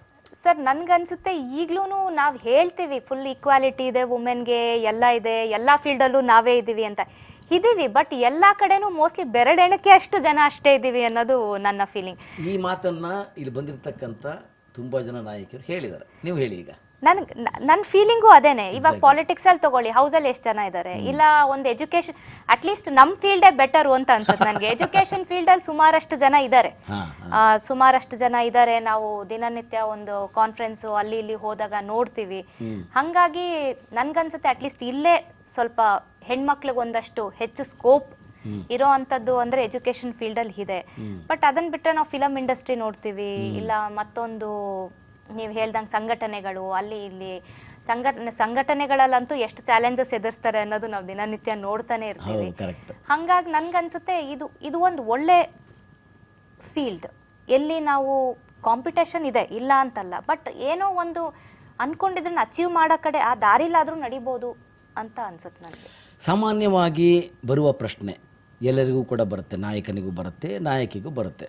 Speaker 2: ಸರ್, ನನಗನ್ಸುತ್ತೆ ಈಗಲೂ ನಾವು ಹೇಳ್ತೀವಿ ಫುಲ್ ಈಕ್ವಾಲಿಟಿ ಇದೆ, ವುಮೆನ್ಗೆ ಎಲ್ಲ ಇದೆ, ಎಲ್ಲ ಫೀಲ್ಡಲ್ಲೂ ನಾವೇ ಇದ್ದೀವಿ ಅಂತ ಇದ್ದೀವಿ. ಬಟ್ ಎಲ್ಲ ಕಡೆನೂ ಮೋಸ್ಟ್ಲಿ ಬೆರಳೆಣಕ್ಕೆ ಅಷ್ಟು ಜನ ಅಷ್ಟೇ ಇದ್ದೀವಿ ಅನ್ನೋದು ನನ್ನ ಫೀಲಿಂಗ್.
Speaker 1: ಈ ಮಾತನ್ನು ಇಲ್ಲಿ ಬಂದಿರತಕ್ಕಂಥ ತುಂಬ ಜನ ನಾಯಕರು ಹೇಳಿದ್ದಾರೆ, ನೀವು ಹೇಳಿ. ಈಗ
Speaker 2: ನನ್ನ ಫೀಲಿಂಗು ಅದೇನೆ. ಇವಾಗ ಪಾಲಿಟಿಕ್ಸಲ್ಲಿ ತಗೊಳ್ಳಿ, ಹೌಸಲ್ಲಿ ಎಷ್ಟು ಜನ ಇದ್ದಾರೆ, ಇಲ್ಲ ಒಂದು ಎಜುಕೇಶನ್ ಅಟ್ಲೀಸ್ಟ್ ನಮ್ಮ ಫೀಲ್ಡೇ ಬೆಟರು ಅಂತ ಅನ್ಸುತ್ತೆ ನನಗೆ. ಎಜುಕೇಶನ್ ಫೀಲ್ಡಲ್ಲಿ ಸುಮಾರಷ್ಟು ಜನ ಇದ್ದಾರೆ. ನಾವು ದಿನನಿತ್ಯ ಒಂದು ಕಾನ್ಫರೆನ್ಸು ಅಲ್ಲಿ ಇಲ್ಲಿ ಹೋದಾಗ ನೋಡ್ತೀವಿ. ಹಾಗಾಗಿ ನನ್ಗನ್ಸುತ್ತೆ ಅಟ್ಲೀಸ್ಟ್ ಇಲ್ಲೇ ಸ್ವಲ್ಪ ಹೆಣ್ಮಕ್ಳಿಗೆ ಒಂದಷ್ಟು ಹೆಚ್ಚು ಸ್ಕೋಪ್ ಇರೋ ಅಂಥದ್ದು ಅಂದರೆ ಎಜುಕೇಶನ್ ಫೀಲ್ಡಲ್ಲಿ ಇದೆ. ಬಟ್ ಅದನ್ನ ಬಿಟ್ಟರೆ ನಾವು ಫಿಲಮ್ ಇಂಡಸ್ಟ್ರಿ ನೋಡ್ತೀವಿ, ಇಲ್ಲ ಮತ್ತೊಂದು ನೀವು ಹೇಳ್ದಂಗೆ ಸಂಘಟನೆಗಳು, ಅಲ್ಲಿ ಇಲ್ಲಿ ಸಂಘಟನೆಗಳಲ್ಲಂತೂ ಎಷ್ಟು ಚಾಲೆಂಜಸ್ ಎದುರಿಸ್ತಾರೆ ಅನ್ನೋದು ನಾವು ದಿನನಿತ್ಯ ನೋಡ್ತಾನೆ ಇರ್ತೀವಿ. ಹಾಗಾಗಿ ನನ್ಗನ್ಸುತ್ತೆ ಇದು ಒಂದು ಒಳ್ಳೆ ಫೀಲ್ಡ್, ಎಲ್ಲಿ ನಾವು ಕಾಂಪಿಟೇಷನ್ ಇದೆ ಇಲ್ಲ ಅಂತಲ್ಲ, ಬಟ್ ಏನೋ ಒಂದು ಅನ್ಕೊಂಡಿದ್ದನ್ನ ಅಚೀವ್ ಮಾಡೋ ಕಡೆ ಆ ದಾರಿಲಾದರೂ ನಡಿಬೋದು ಅಂತ ಅನ್ಸುತ್ತೆ ನನಗೆ.
Speaker 1: ಸಾಮಾನ್ಯವಾಗಿ ಬರುವ ಪ್ರಶ್ನೆ ಎಲ್ಲರಿಗೂ ಕೂಡ ಬರುತ್ತೆ, ನಾಯಕನಿಗೂ ಬರುತ್ತೆ, ನಾಯಕಿಗೂ ಬರುತ್ತೆ.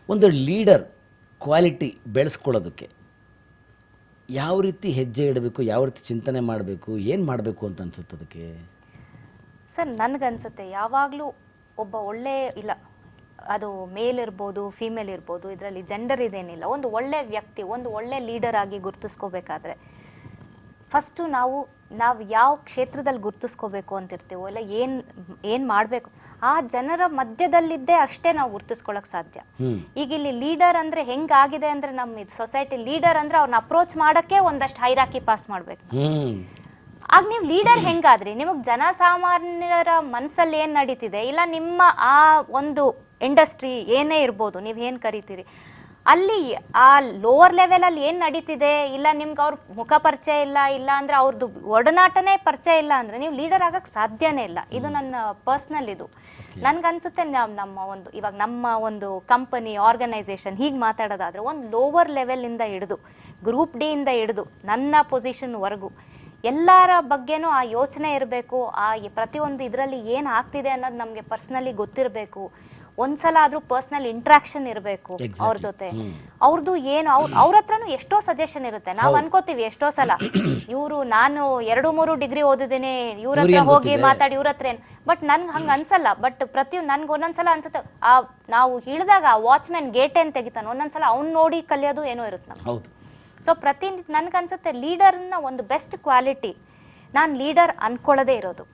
Speaker 1: ಒಂದು ಲೀಡರ್ ಕ್ವಾಲಿಟಿ ಬೆಳೆಸ್ಕೊಳ್ಳೋದಕ್ಕೆ ಯಾವ ರೀತಿ ಹೆಜ್ಜೆ ಇಡಬೇಕು, ಯಾವ ರೀತಿ ಚಿಂತನೆ ಮಾಡಬೇಕು, ಏನು ಮಾಡಬೇಕು ಅಂತ ಅನ್ಸುತ್ತೆ ಅದಕ್ಕೆ?
Speaker 2: ಸರ್, ನನಗನ್ಸುತ್ತೆ ಯಾವಾಗಲೂ ಒಬ್ಬ ಒಳ್ಳೆ, ಇಲ್ಲ ಅದು ಮೇಲ್ ಇರ್ಬೋದು ಫೀಮೇಲ್ ಇರ್ಬೋದು, ಇದರಲ್ಲಿ ಜೆಂಡರ್ ಇದೇನಿಲ್ಲ, ಒಂದು ಒಳ್ಳೆ ವ್ಯಕ್ತಿ, ಒಂದು ಒಳ್ಳೆ ಲೀಡರ್ ಆಗಿ ಗುರ್ತಿಸ್ಕೋಬೇಕಾದ್ರೆ ಫಸ್ಟು ನಾವು ಯಾವ ಕ್ಷೇತ್ರದಲ್ಲಿ ಗುರ್ತಿಸ್ಕೋಬೇಕು ಅಂತಿರ್ತೀವೋ, ಇಲ್ಲ ಏನು ಮಾಡಬೇಕು, ಆ ಜನರ ಮಧ್ಯದಲ್ಲಿದ್ದೇ ಅಷ್ಟೇ ನಾವು ಗುರ್ತಿಸ್ಕೊಳಕ್ ಸಾಧ್ಯ. ಈಗ ಇಲ್ಲಿ ಲೀಡರ್ ಅಂದರೆ ಹೆಂಗಾಗಿದೆ ಅಂದರೆ, ನಮ್ಮ ಸೊಸೈಟಿ ಲೀಡರ್ ಅಂದರೆ ಅವ್ರನ್ನ ಅಪ್ರೋಚ್ ಮಾಡೋಕ್ಕೆ ಒಂದಷ್ಟು ಹೈರಾಕಿ ಪಾಸ್ ಮಾಡಬೇಕು. ಆಗ ನೀವು ಲೀಡರ್ ಹೆಂಗಾದ್ರಿ, ನಿಮಗೆ ಜನಸಾಮಾನ್ಯರ ಮನಸ್ಸಲ್ಲಿ ಏನು ನಡೀತಿದೆ, ಇಲ್ಲ ನಿಮ್ಮ ಆ ಒಂದು ಇಂಡಸ್ಟ್ರಿ ಏನೇ ಇರ್ಬೋದು, ನೀವು ಏನು ಕರಿತೀರಿ, ಅಲ್ಲಿ ಆ ಲೋವರ್ ಲೆವೆಲಲ್ಲಿ ಏನು ನಡೀತಿದೆ, ಇಲ್ಲ ನಿಮ್ಗೆ ಅವ್ರ ಮುಖ ಪರಿಚಯ ಇಲ್ಲ ಅಂದರೆ ಅವ್ರದ್ದು ಒಡನಾಟನೇ ಪರಿಚಯ ಇಲ್ಲ ಅಂದರೆ ನೀವು ಲೀಡರ್ ಆಗಕ್ಕೆ ಸಾಧ್ಯನೇ ಇಲ್ಲ. ಇದು ನನ್ನ ಪರ್ಸ್ನಲ್ ಇದು. ನನ್ಗನ್ಸುತ್ತೆ ಇವಾಗ ನಮ್ಮ ಒಂದು ಕಂಪನಿ, ಆರ್ಗನೈಸೇಷನ್ ಹೀಗೆ ಮಾತಾಡೋದಾದರೆ ಒಂದು ಲೋವರ್ ಲೆವೆಲಿಂದ ಹಿಡಿದು ಗ್ರೂಪ್ ಡಿ ಇಂದ ಹಿಡಿದು ನನ್ನ ಪೊಸಿಷನ್ವರೆಗೂ ಎಲ್ಲರ ಬಗ್ಗೆನೂ ಆ ಯೋಚನೆ ಇರಬೇಕು. ಆ ಪ್ರತಿಯೊಂದು ಇದರಲ್ಲಿ ಏನು ಆಗ್ತಿದೆ ಅನ್ನೋದು ನಮಗೆ ಪರ್ಸ್ನಲಿ ಗೊತ್ತಿರಬೇಕು. ಒಂದ್ಸಲ ಆದ್ರೂ ಪರ್ಸನಲ್ ಇಂಟ್ರಾಕ್ಷನ್ ಇರಬೇಕು ಅವ್ರ ಜೊತೆ. ಅವ್ರದ್ದು ಏನು ಅವ್ರ ಹತ್ರನೂ ಎಷ್ಟೋ ಸಜೆಷನ್ ಇರುತ್ತೆ. ನಾವು ಅನ್ಕೋತೀವಿ ಎಷ್ಟೋ ಸಲ ನಾನು 2-3 ಡಿಗ್ರಿ ಓದಿದ್ದೀನಿ, ಇವ್ರ ಹತ್ರ ಹೋಗಿ ಮಾತಾಡಿ ಇವ್ರ ಹತ್ರ ಏನು, ಬಟ್ ನನ್ಗೆ ಹಂಗೆ ಅನ್ಸಲ್ಲ. ಬಟ್ ನನ್ಗೆ ಒಂದೊಂದ್ಸಲ ಅನ್ಸುತ್ತೆ ನಾವು ಇಳಿದಾಗ ವಾಚ್ಮ್ಯಾನ್ ಗೇಟ್ ಏನ್ ತೆಗಿತಾನೆ, ಒಂದೊಂದ್ಸಲ ಅವ್ನು ನೋಡಿ ಕಲಿಯೋದು ಏನೋ ಇರುತ್ತೆ ನಮ್ಗೆ. ಸೊ ನನ್ಗನ್ಸುತ್ತೆ ಲೀಡರ್ನ ಒಂದು ಬೆಸ್ಟ್ ಕ್ವಾಲಿಟಿ ನಾನು ಲೀಡರ್ ಅನ್ಕೊಳ್ಳೋದೇ ಇರೋದು.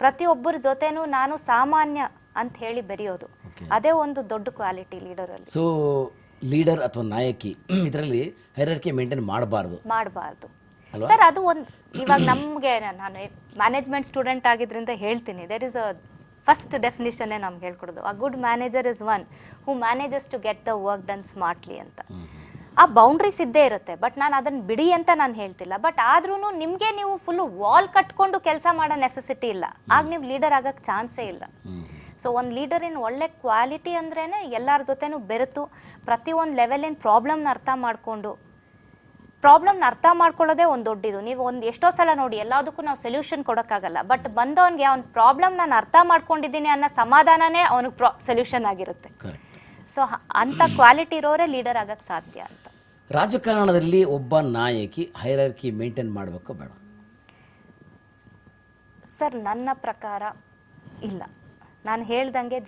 Speaker 2: ಪ್ರತಿಯೊಬ್ಬರ ಜೊತೆನೂ ನಾನು ಸಾಮಾನ್ಯ ಅಂತ ಹೇಳಿ ಬೆರೆಯೋದು, ಅದೇ ಒಂದು ದೊಡ್ಡ ಕ್ವಾಲಿಟಿ ಲೀಡರಲ್ಲಿ.
Speaker 1: ಸೊ ಲೀಡರ್ ಅಥವಾ ನಾಯಕಿ ಇದರಲ್ಲಿ ಹೈರಾರ್ಕಿ ಮೇಂಟೈನ್ ಮಾಡಬಾರ್ದು
Speaker 2: ಮಾಡಬಾರ್ದು ಸರ್. ಅದು ಒಂದು ಇವಾಗ ನಮಗೆ ನಾನು ಮ್ಯಾನೇಜ್ಮೆಂಟ್ ಸ್ಟೂಡೆಂಟ್ ಆಗಿದ್ರಿಂದ ಹೇಳ್ತೀನಿ, ದೇರ್ ಇಸ್ ಅ ಫಸ್ಟ್ ಡೆಫಿನಿಷನ್ನೇ ನಮ್ಗೆ ಹೇಳ್ಕೊಡೋದು, a good manager is one who manages to get the work done smartly ಅಂತ. ಆ ಬೌಂಡ್ರೀಸ್ ಇದ್ದೇ ಇರುತ್ತೆ, ಬಟ್ ನಾನು ಅದನ್ನು ಬಿಡಿ ಅಂತ ನಾನು ಹೇಳ್ತಿಲ್ಲ. ಬಟ್ ಆದ್ರೂ ನಿಮಗೆ ನೀವು ಫುಲ್ಲು ವಾಲ್ ಕಟ್ಕೊಂಡು ಕೆಲಸ ಮಾಡೋ ನೆಸೆಸಿಟಿ ಇಲ್ಲ, ಆಗ ನೀವು ಲೀಡರ್ ಆಗೋಕ್ಕೆ ಚಾನ್ಸೇ ಇಲ್ಲ. ಸೊ ಒಂದು ಲೀಡರಿನ ಒಳ್ಳೆ ಕ್ವಾಲಿಟಿ ಅಂದ್ರೇ ಎಲ್ಲರ ಜೊತೆನೂ ಬೆರೆತು ಪ್ರತಿಯೊಂದು ಲೆವೆಲಿನ ಪ್ರಾಬ್ಲಮ್ನ ಅರ್ಥ ಮಾಡಿಕೊಂಡು, ಪ್ರಾಬ್ಲಮ್ನ ಅರ್ಥ ಮಾಡ್ಕೊಳ್ಳೋದೇ ಒಂದು ದೊಡ್ಡದು. ನೀವು ಒಂದು ಎಷ್ಟೋ ಸಲ ನೋಡಿ ಎಲ್ಲದಕ್ಕೂ ನಾವು ಸೊಲ್ಯೂಷನ್ ಕೊಡೋಕ್ಕಾಗಲ್ಲ, ಬಟ್ ಬಂದವನಿಗೆ ಅವ್ನ ಪ್ರಾಬ್ಲಮ್ ನಾನು ಅರ್ಥ ಮಾಡ್ಕೊಂಡಿದ್ದೀನಿ ಅನ್ನೋ ಸಮಾಧಾನನೇ ಅವನಿಗೆ ಸೊಲ್ಯೂಷನ್ ಆಗಿರುತ್ತೆ. ಸೊ ಅಂಥ ಕ್ವಾಲಿಟಿ ಇರೋರೇ ಲೀಡರ್ ಆಗೋಕ್ಕೆ ಸಾಧ್ಯ ಅಂತ.
Speaker 1: ರಾಜಕಾರಣದಲ್ಲಿ ಒಬ್ಬ ನಾಯಕಿ ಹೈರಾರ್ಕಿ ಮೇಂಟೈನ್ ಮಾಡಬೇಕು ಬೇಡ
Speaker 2: ಸರ್? ನನ್ನ ಪ್ರಕಾರ ಇಲ್ಲ. ನಾನು ಹೇಳ್ದಂಗೆ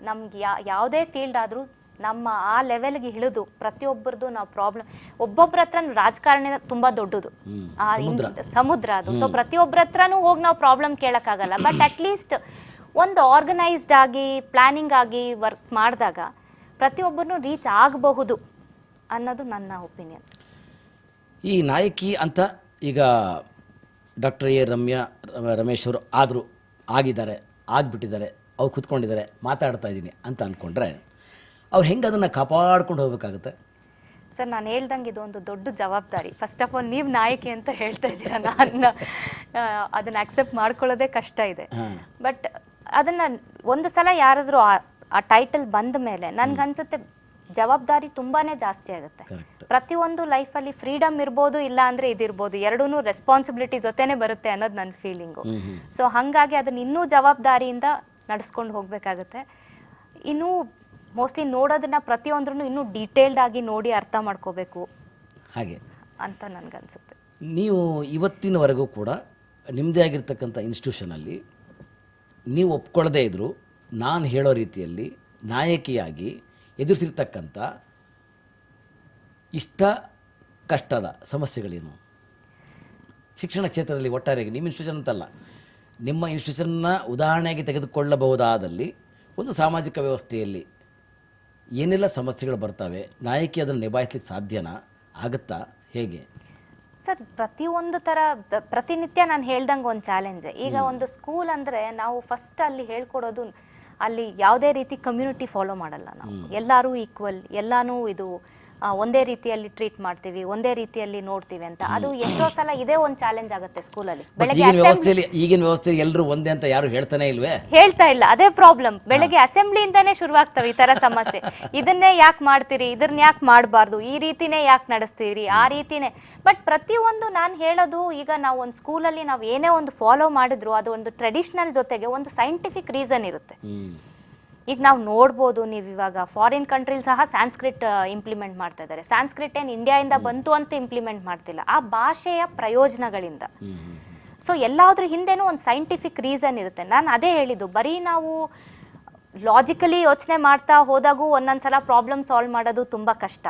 Speaker 2: ನಮ್ಗೆ ಯಾವುದೇ ಫೀಲ್ಡ್ ಆದರೂ ನಮ್ಮ ಆ ಲೆವೆಲ್ಗೆ ಇಳಿದು ಪ್ರತಿಯೊಬ್ಬರದು ನಾವು ಪ್ರಾಬ್ಲಮ್, ಒಬ್ಬೊಬ್ಬರ ಹತ್ರ ರಾಜಕಾರಣ ತುಂಬ ದೊಡ್ಡದು ಸಮುದ್ರ ಅದು. ಸೊ ಪ್ರತಿಯೊಬ್ಬರ ಹತ್ರನೂ ಹೋಗಿ ನಾವು ಪ್ರಾಬ್ಲಮ್ ಕೇಳೋಕ್ಕಾಗಲ್ಲ, ಬಟ್ ಅಟ್ಲೀಸ್ಟ್ ಒಂದು ಆರ್ಗನೈಸ್ಡ್ ಆಗಿ ಪ್ಲ್ಯಾನಿಂಗ್ ಆಗಿ ವರ್ಕ್ ಮಾಡಿದಾಗ ಪ್ರತಿಯೊಬ್ಬರನ್ನು ರೀಚ್ ಆಗಬಹುದು ಅನ್ನೋದು ನನ್ನ ಒಪಿನಿಯನ್.
Speaker 1: ಈ ನಾಯಕಿ ಅಂತ ಈಗ ಡಾಕ್ಟರ್ ರಮೇಶ್ ಅವರು ಆಗಿದ್ದಾರೆ, ಆಗಿಬಿಟ್ಟಿದ್ದಾರೆ, ಅವ್ರು ಕೂತ್ಕೊಂಡಿದ್ದಾರೆ, ಮಾತಾಡ್ತಾ ಇದ್ದೀನಿ ಅಂತ ಅಂದ್ಕೊಂಡ್ರೆ ಅವ್ರು ಹೆಂಗೆ ಅದನ್ನು ಕಾಪಾಡ್ಕೊಂಡು ಹೋಗ್ಬೇಕಾಗುತ್ತೆ?
Speaker 2: ಸರ್ ನಾನು ಹೇಳ್ದಂಗೆ ಇದು ಒಂದು ದೊಡ್ಡ ಜವಾಬ್ದಾರಿ. ಫಸ್ಟ್ ಆಫ್ ಆಲ್ ನೀವು ನಾಯಕಿ ಅಂತ ಹೇಳ್ತಾ ಇದ್ದೀರಾ, ನಾನು ಅದನ್ನು ಅಕ್ಸೆಪ್ಟ್ ಮಾಡ್ಕೊಳ್ಳೋದೇ ಕಷ್ಟ ಇದೆ. ಬಟ್ ಅದನ್ನು ಒಂದು ಸಲ ಯಾರಾದರೂ ಆ ಟೈಟಲ್ ಬಂದ ಮೇಲೆ ನನಗನ್ಸುತ್ತೆ ಜವಾಬ್ದಾರಿ ತುಂಬಾ ಜಾಸ್ತಿ ಆಗುತ್ತೆ. ಪ್ರತಿಯೊಂದು ಲೈಫಲ್ಲಿ ಫ್ರೀಡಮ್ ಇರ್ಬೋದು, ಇಲ್ಲ ಅಂದರೆ ಇದಿರ್ಬೋದು, ಎರಡೂ ರೆಸ್ಪಾನ್ಸಿಬಿಲಿಟಿ ಜೊತೆನೇ ಬರುತ್ತೆ ಅನ್ನೋದು ನನ್ನ ಫೀಲಿಂಗು. ಸೊ ಹಾಗಾಗಿ ಅದನ್ನು ಇನ್ನೂ ಜವಾಬ್ದಾರಿಯಿಂದ ನಡೆಸ್ಕೊಂಡು ಹೋಗಬೇಕಾಗತ್ತೆ. ಇನ್ನೂ ಮೋಸ್ಟ್ಲಿ ನೋಡೋದನ್ನ ಪ್ರತಿಯೊಂದ್ರೂ ಇನ್ನೂ ಡೀಟೇಲ್ಡ್ ಆಗಿ ನೋಡಿ ಅರ್ಥ ಮಾಡ್ಕೋಬೇಕು
Speaker 1: ಹಾಗೆ
Speaker 2: ಅಂತ ನನಗನ್ಸುತ್ತೆ.
Speaker 1: ನೀವು ಇವತ್ತಿನವರೆಗೂ ಕೂಡ ನಿಮ್ಮದೇ ಆಗಿರ್ತಕ್ಕಂಥ ಇನ್ಸ್ಟಿಟ್ಯೂಷನಲ್ಲಿ ನೀವು ಒಪ್ಕೊಳ್ಳದೇ ಇದ್ದರೂ ನಾನು ಹೇಳೋ ರೀತಿಯಲ್ಲಿ ನಾಯಕಿಯಾಗಿ ಎದುರಿಸಿರ್ತಕ್ಕಂಥ ಇಷ್ಟ ಕಷ್ಟದ ಸಮಸ್ಯೆಗಳೇನು ಶಿಕ್ಷಣ ಕ್ಷೇತ್ರದಲ್ಲಿ ಒಟ್ಟಾರೆಯಾಗಿ? ನಿಮ್ಮ ಇನ್ಸ್ಟಿಟ್ಯೂಷನ್ ಅಂತಲ್ಲ, ನಿಮ್ಮ ಇನ್ಸ್ಟಿಟ್ಯೂಷನ್ನ ಉದಾಹರಣೆಯಾಗಿ ತೆಗೆದುಕೊಳ್ಳಬಹುದಾದಲ್ಲಿ ಒಂದು ಸಾಮಾಜಿಕ ವ್ಯವಸ್ಥೆಯಲ್ಲಿ ಏನೆಲ್ಲ ಸಮಸ್ಯೆಗಳು ಬರ್ತವೆ, ನಾಯಕಿ ಅದನ್ನು ನಿಭಾಯಿಸ್ಲಿಕ್ಕೆ ಸಾಧ್ಯನಾ, ಆಗುತ್ತಾ, ಹೇಗೆ?
Speaker 2: ಸರ್ ಪ್ರತಿಯೊಂದು ಥರ ಪ್ರತಿನಿತ್ಯ ನಾನು ಹೇಳ್ದಂಗೆ ಒಂದು ಚಾಲೆಂಜ್. ಈಗ ಒಂದು ಸ್ಕೂಲ್ ಅಂದರೆ ನಾವು ಫಸ್ಟ್ ಅಲ್ಲಿ ಹೇಳ್ಕೊಡೋದು, ಅಲ್ಲಿ ಯಾವುದೇ ರೀತಿ ಕಮ್ಯುನಿಟಿ ಫಾಲೋ ಮಾಡಲ್ಲ ನಾವು, ಎಲ್ಲರೂ ಈಕ್ವಲ್, ಎಲ್ಲಾನು ಇದು ಒಂದೇ ರೀತಿಯಲ್ಲಿ ಟ್ರೀಟ್ ಮಾಡ್ತೀವಿ, ಒಂದೇ ರೀತಿಯಲ್ಲಿ ನೋಡ್ತೀವಿ ಅಂತ. ಅದು ಎಷ್ಟೋ ಸಲ ಇದೇ ಒಂದು ಚಾಲೆಂಜ್ ಆಗುತ್ತೆ ಸ್ಕೂಲಲ್ಲಿ.
Speaker 1: ಈಗಿನ ವ್ಯವಸ್ಥೆಯಲ್ಲಿ ಎಲ್ಲರೂ ಒಂದೇ ಅಂತ ಯಾರು ಹೇಳ್ತಾನೆ ಇಲ್ವೇ?
Speaker 2: ಹೇಳ್ತಾ ಇಲ್ಲ, ಅದೇ ಪ್ರಾಬ್ಲಮ್. ಬೆಳಗ್ಗೆ ಅಸೆಂಬ್ಲಿಯಿಂದಾನೇ ಶುರುವಾಗ್ತವೆ ಈ ತರ ಸಮಸ್ಯೆ. ಇದನ್ನೇ ಯಾಕೆ ಮಾಡ್ತೀರಿ, ಇದನ್ನ ಯಾಕೆ ಮಾಡಬಾರ್ದು, ಈ ರೀತಿನೇ ಯಾಕೆ ನಡೆಸ್ತೀರಿ, ಆ ರೀತಿನೇ. ಬಟ್ ಪ್ರತಿಯೊಂದು ನಾನು ಹೇಳೋದು, ಈಗ ನಾವು ಒಂದು ಸ್ಕೂಲಲ್ಲಿ ನಾವು ಏನೇ ಒಂದು ಫಾಲೋ ಮಾಡಿದ್ರು ಅದು ಒಂದು ಟ್ರೆಡಿಷನಲ್ ಜೊತೆಗೆ ಒಂದು ಸೈಂಟಿಫಿಕ್ ರೀಸನ್ ಇರುತ್ತೆ. ಈಗ ನಾವು ನೋಡ್ಬೋದು, ನೀವು ಇವಾಗ ಫಾರಿನ್ ಕಂಟ್ರಿಲ್ ಸಹ ಸಾಂಸ್ಕ್ರಿಟ್ ಇಂಪ್ಲಿಮೆಂಟ್ ಮಾಡ್ತಾ ಇದ್ದಾರೆ. ಸಾಂಸ್ಕ್ರಿಟ್ ಏನು ಇಂಡಿಯಾದಿಂದ ಬಂತು ಅಂತ ಇಂಪ್ಲಿಮೆಂಟ್ ಮಾಡ್ತಿಲ್ಲ, ಆ ಭಾಷೆಯ ಪ್ರಯೋಜನಗಳಿಂದ. ಸೊ ಎಲ್ಲಾದ್ರ ಹಿಂದೆನೂ ಒಂದು ಸೈಂಟಿಫಿಕ್ ರೀಸನ್ ಇರುತ್ತೆ. ನಾನು ಅದೇ ಹೇಳಿದ್ದು, ಬರೀ ನಾವು ಲಾಜಿಕಲಿ ಯೋಚನೆ ಮಾಡ್ತಾ ಹೋದಾಗೂ ಒಂದೊಂದ್ಸಲ ಪ್ರಾಬ್ಲಮ್ ಸಾಲ್ವ್ ಮಾಡೋದು ತುಂಬ ಕಷ್ಟ.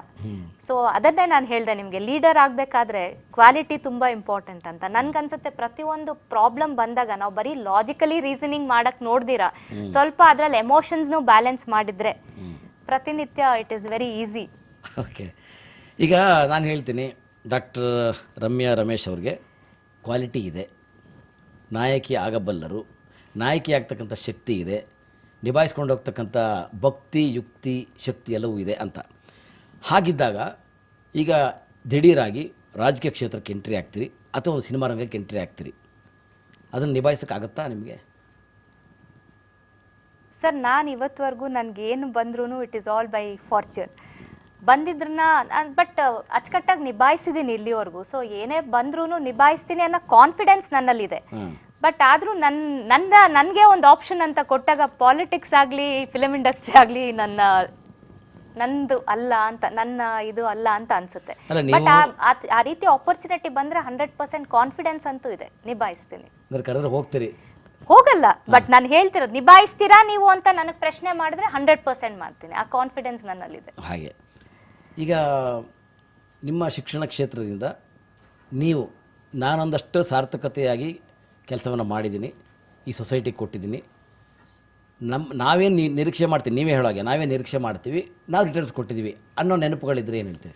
Speaker 2: ಸೊ ಅದನ್ನೇ ನಾನು ಹೇಳಿದೆ ನಿಮಗೆ, ಲೀಡರ್ ಆಗಬೇಕಾದ್ರೆ ಕ್ವಾಲಿಟಿ ತುಂಬ ಇಂಪಾರ್ಟೆಂಟ್ ಅಂತ. ನನ್ಗನ್ಸುತ್ತೆ ಪ್ರತಿಯೊಂದು ಪ್ರಾಬ್ಲಮ್ ಬಂದಾಗ ನಾವು ಬರೀ ಲಾಜಿಕಲಿ ರೀಸನಿಂಗ್ ಮಾಡಕ್ಕೆ ನೋಡ್ದಿರಾ ಸ್ವಲ್ಪ ಅದರಲ್ಲಿ ಎಮೋಷನ್ಸ್ನು ಬ್ಯಾಲೆನ್ಸ್ ಮಾಡಿದರೆ ಪ್ರತಿನಿತ್ಯ it is very easy.
Speaker 1: Okay, ಈಗ ನಾನು ಹೇಳ್ತೀನಿ, ಡಾಕ್ಟರ್ ರಮೇಶ್ ಅವ್ರಿಗೆ ಕ್ವಾಲಿಟಿ ಇದೆ, ನಾಯಕಿ ಆಗಬಲ್ಲರು, ನಾಯಕಿ ಆಗ್ತಕ್ಕಂಥ ಶಕ್ತಿ ಇದೆ, ನಿಭಾಯಿಸ್ಕೊಂಡು ಹೋಗ್ತಕ್ಕಂಥ ಭಕ್ತಿ, ಯುಕ್ತಿ, ಶಕ್ತಿ ಎಲ್ಲವೂ ಇದೆ ಅಂತ. ಹಾಗಿದ್ದಾಗ ಈಗ ದಿಢೀರಾಗಿ ರಾಜಕೀಯ ಕ್ಷೇತ್ರಕ್ಕೆ ಎಂಟ್ರಿ ಆಗ್ತೀರಿ ಅಥವಾ ಒಂದು ಸಿನಿಮಾ ರಂಗಕ್ಕೆ ಎಂಟ್ರಿ ಆಗ್ತೀರಿ, ಅದನ್ನು ನಿಭಾಯಿಸೋಕ್ಕಾಗತ್ತಾ ನಿಮಗೆ?
Speaker 2: ಸರ್ ನಾನು ಇವತ್ತುವರೆಗೂ ನನಗೇನು ಬಂದ್ರೂ it is all by fortune. ಬಂದಿದ್ರನ್ನ ಬಟ್ ಅಚ್ಚುಕಟ್ಟಾಗಿ ನಿಭಾಯಿಸಿದ್ದೀನಿ ಇಲ್ಲಿವರೆಗೂ. ಸೊ ಏನೇ ಬಂದ್ರೂ ನಿಭಾಯಿಸ್ತೀನಿ ಅನ್ನೋ ಕಾನ್ಫಿಡೆನ್ಸ್ ನನ್ನಲ್ಲಿದೆ. ಬಟ್ ಆದರೂ ನನಗೆ ಒಂದು ಆಪ್ಷನ್ ಅಂತ ಕೊಟ್ಟಾಗ ಪಾಲಿಟಿಕ್ಸ್ ಆಗಲಿ ಫಿಲಮ್ ಇಂಡಸ್ಟ್ರಿ ಆಗಲಿ ನಂದು ಅಲ್ಲ ಅಂತ, ನನ್ನ ಇದು ಅಲ್ಲ ಅಂತ ಅನ್ಸುತ್ತೆ. ಬಟ್ ಆ ರೀತಿ ಆಪರ್ಚುನಿಟಿ ಬಂದರೆ 100% ಕಾನ್ಫಿಡೆನ್ಸ್ ಅಂತೂ ಇದೆ, ನಿಭಾಯಿಸ್ತೀನಿ.
Speaker 1: ಹೋಗ್ತೀರಿ?
Speaker 2: ಹೋಗಲ್ಲ, ಬಟ್ ನಾನು ಹೇಳ್ತಿರೋದು ನಿಭಾಯಿಸ್ತೀರಾ ನೀವು ಅಂತ ನನಗೆ ಪ್ರಶ್ನೆ ಮಾಡಿದ್ರೆ 100% ಮಾಡ್ತೀನಿ. ಆ ಕಾನ್ಫಿಡೆನ್ಸ್ ನನ್ನಲ್ಲಿದೆ.
Speaker 1: ಹಾಗೆ ಈಗ ನಿಮ್ಮ ಶಿಕ್ಷಣ ಕ್ಷೇತ್ರದಿಂದ ನೀವು, ನಾನೊಂದಷ್ಟು ಸಾರ್ಥಕತೆಯಾಗಿ ಕೆಲಸವನ್ನು ಮಾಡಿದ್ದೀನಿ, ಈ ಸೊಸೈಟಿಗೆ ಕೊಟ್ಟಿದ್ದೀನಿ, ನಾವೇನು ನಿರೀಕ್ಷೆ ಮಾಡ್ತೀವಿ, ನೀವೇ ಹೇಳೋಗೆ ನಾವೇ ನಿರೀಕ್ಷೆ ಮಾಡ್ತೀವಿ, ನಾವು ರಿಟರ್ನ್ಸ್ ಕೊಟ್ಟಿದ್ದೀವಿ ಅನ್ನೋ ನೆನಪುಗಳಿದ್ರೆ ಏನು ಹೇಳ್ತೀವಿ?